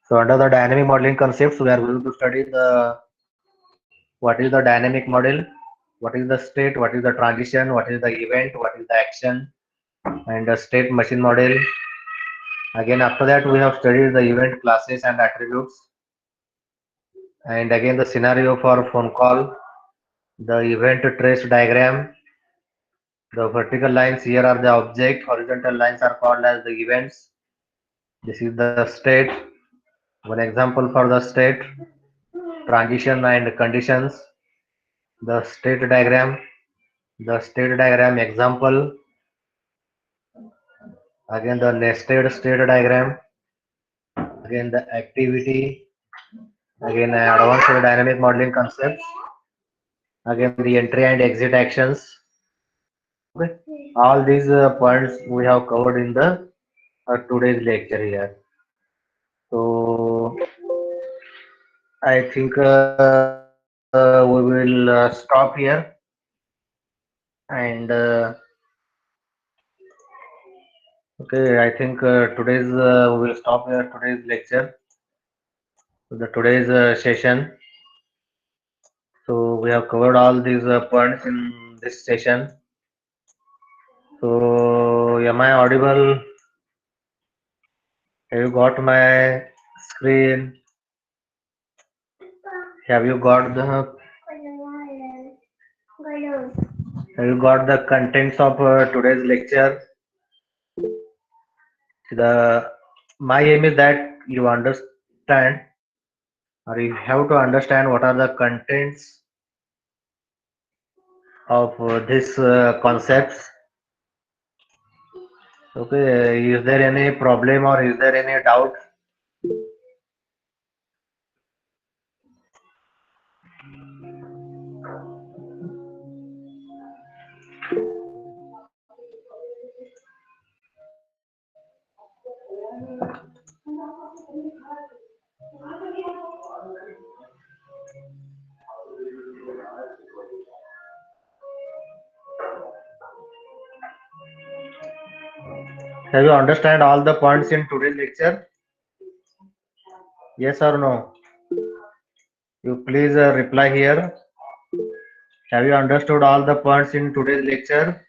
So under the dynamic modeling concepts, we are going to study the what is the dynamic model, what is the state, what is the transition, what is the event, what is the action, and the state machine model. Again, after that, we have studied the event classes and attributes, and again the scenario for phone call, the event trace diagram. The vertical lines here are the object, horizontal lines are called as the events. This is the state. One example for the state, transition and conditions, the state diagram example, again the nested state diagram, again the activity, again advanced dynamic modeling concepts, again the entry and exit actions. Okay. All these points we have covered in the today's lecture here. So I think we will stop here, and okay, I think we will stop here today's lecture, the today's session. So we have covered all these points in this session. So am I audible? Have you got my screen? Have you got the have you got the contents of today's lecture? The my aim is that you understand, or you have to understand what are the contents of this concepts. Okay, is there any problem or is there any doubt? Have you understand all the points in today's lecture? Yes or no? You please reply here. Have you understood all the points in today's lecture?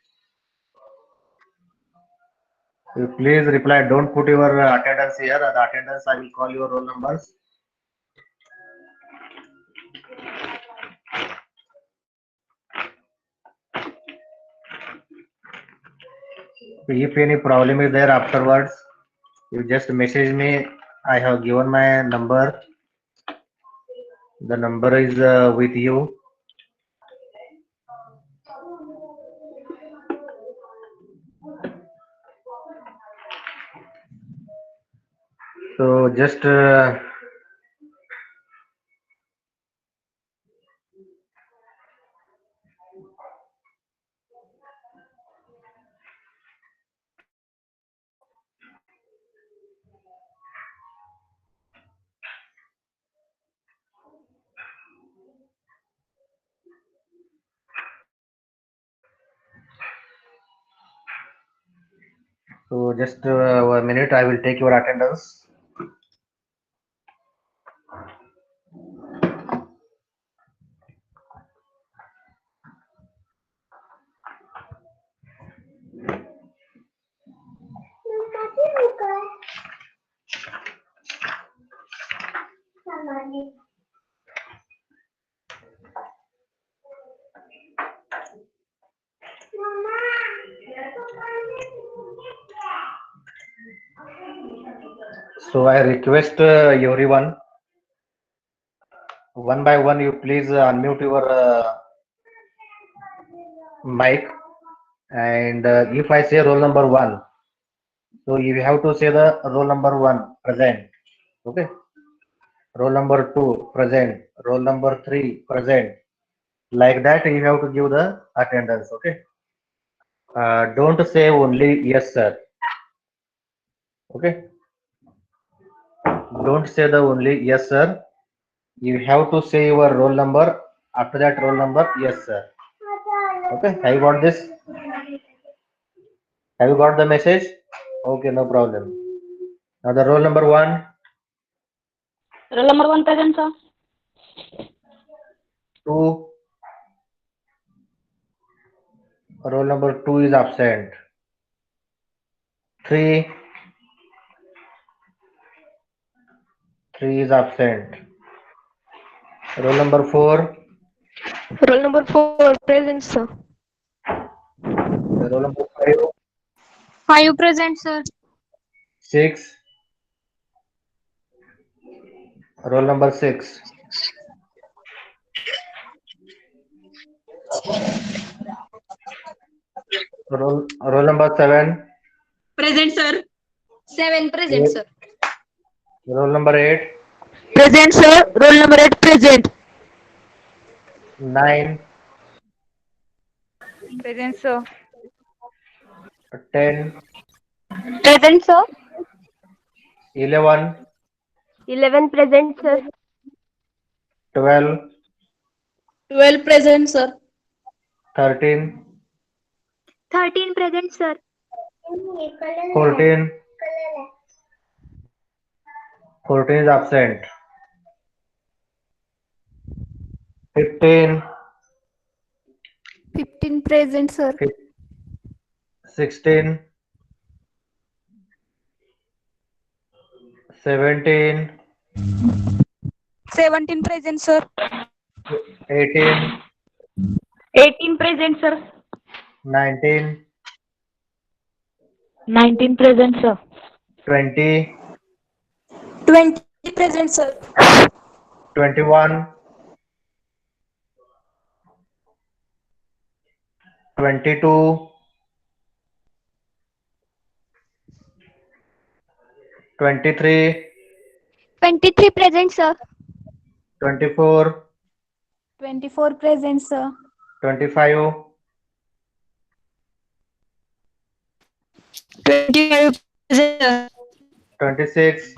You please reply. Don't put your attendance here. The attendance I will call your roll numbers. If any problem is there afterwards, you just message me. I have given my number. The number is with you. So just a minute. I will take your attendance. So I request everyone, one by one, you please unmute your mic. And if I say roll number one, so you have to say the roll number one present. Okay. Roll number two present. Roll number three present. Like that, you have to give the attendance. Okay. Don't say only yes, sir. Okay. Don't say the only yes, sir. You have to say your roll number. After that roll number, yes, sir. Okay. Have you got this? Have you got the message? Okay, no problem. Now the roll number one, Roll number 1 present, sir. two. Roll number two is absent. Three. Three is absent. Roll number four. Roll number 4, present, sir. Roll number five. 5 present, sir. Six. Roll number six. Roll number seven. Present, sir. 7 present, Eight. sir. Roll number eight. Present, sir. Roll number 8 present. Nine. Present, sir. 10. Present, sir. 11. 11 present, sir. 12. 12 present, sir. 13. 13 present, sir. 14. 14 is absent. 15. 15 present, sir. 16. 17. 17 present, sir. 18. 18 present, sir. 19. 19 present, sir. 20. 20 present, sir. 21. 22. 23. 23 present, sir. 24. 24 present, sir. 25. 25 present, sir. 26.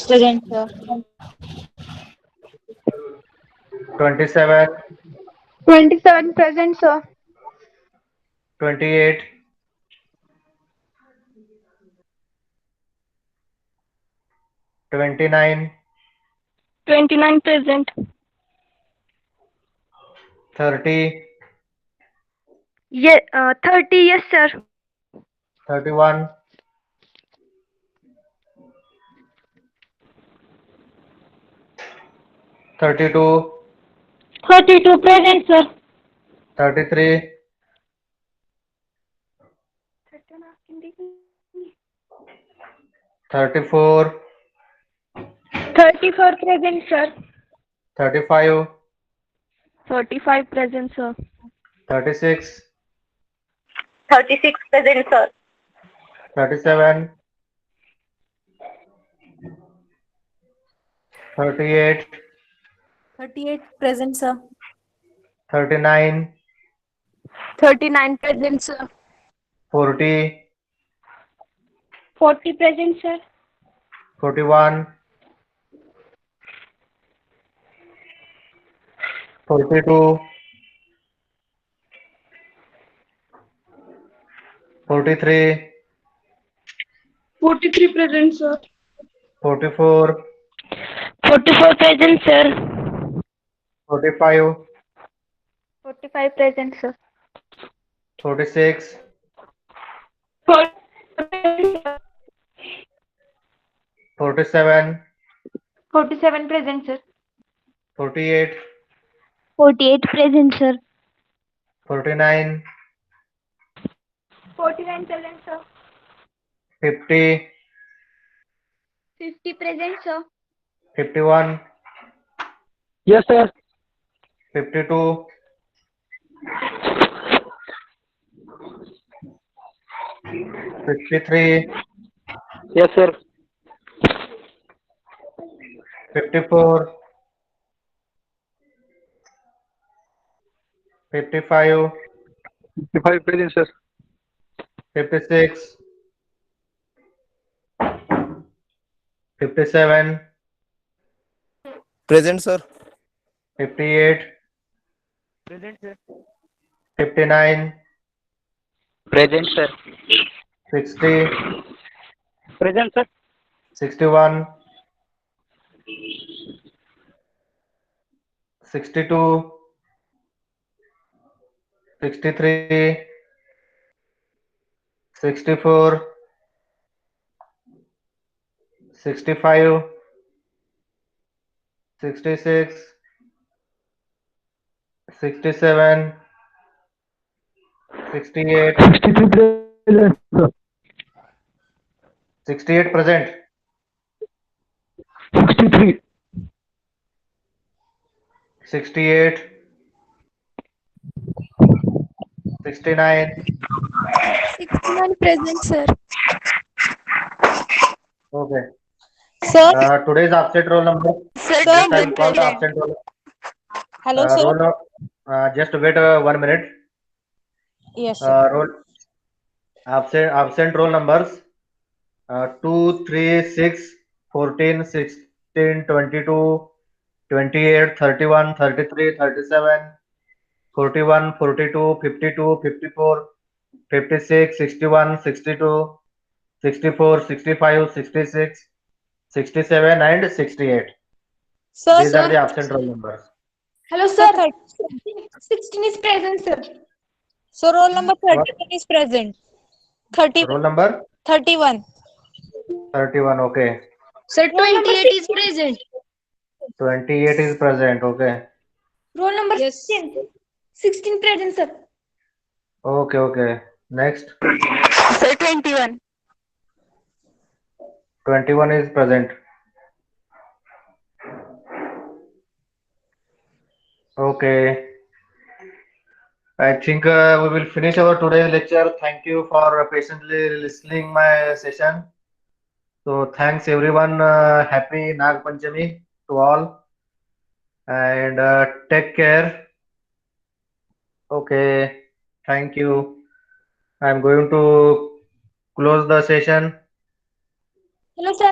Present, sir. 27. 27 present, sir. 28. 29. 29 present. 30. Yeah, 30, yes, sir. 31. 32. 32 present, sir. 33. 34. 34 present, sir. 35, 35 present, sir. 36, 36 present, sir. 37, 38, 38 present, sir. 39, 39 present, sir. 40, 40 present, sir. 41, 42, 43, 43 present, sir. 44, 44 present, sir. 45, 45 present, sir. 46, 47, 47 present, sir. 48, 48 present, sir. 49, 49 present, sir. 50, 50 present, sir. 51, Yes, sir. 52, 53, Yes, sir. 54, 55, 55 present, sir. 56, 57, Present, sir. 58, Present, sir. 59, Present, sir. 60, Present, sir. 61, 62, 63, 64, 65, 66, 67, 68, 63 present, sir. 68 present, 63. 68, 69. 61 present, sir. Okay. Sir, Today's absent roll number. sir, Just I will 20 call the present. absent roll. Hello, sir. Roll. Just wait 1 minute. Yes, sir. Roll absent roll numbers. 2, 3, 6, 14, 16, 22, 28, 31, 33, 37, 41, 42, 52, 54, 56, 61, 62, 64, 65, 66, 67, and 68. Sir, These are the absent roll numbers. hello, sir. 16 is present, sir. So roll number What? 31 is present. 30, Roll number 31. 31. Okay. Sir, 28 is present. 28 is present. Okay. Roll number 16. 16 present, sir. Okay. Okay. Next. Sir, 21. 21 is present. Okay. I think we will finish our today's lecture. Thank you for patiently listening my session. So thanks everyone. Happy Nag Panchami to all, and take care. Okay. Thank you. I'm going to close the session. Hello, sir.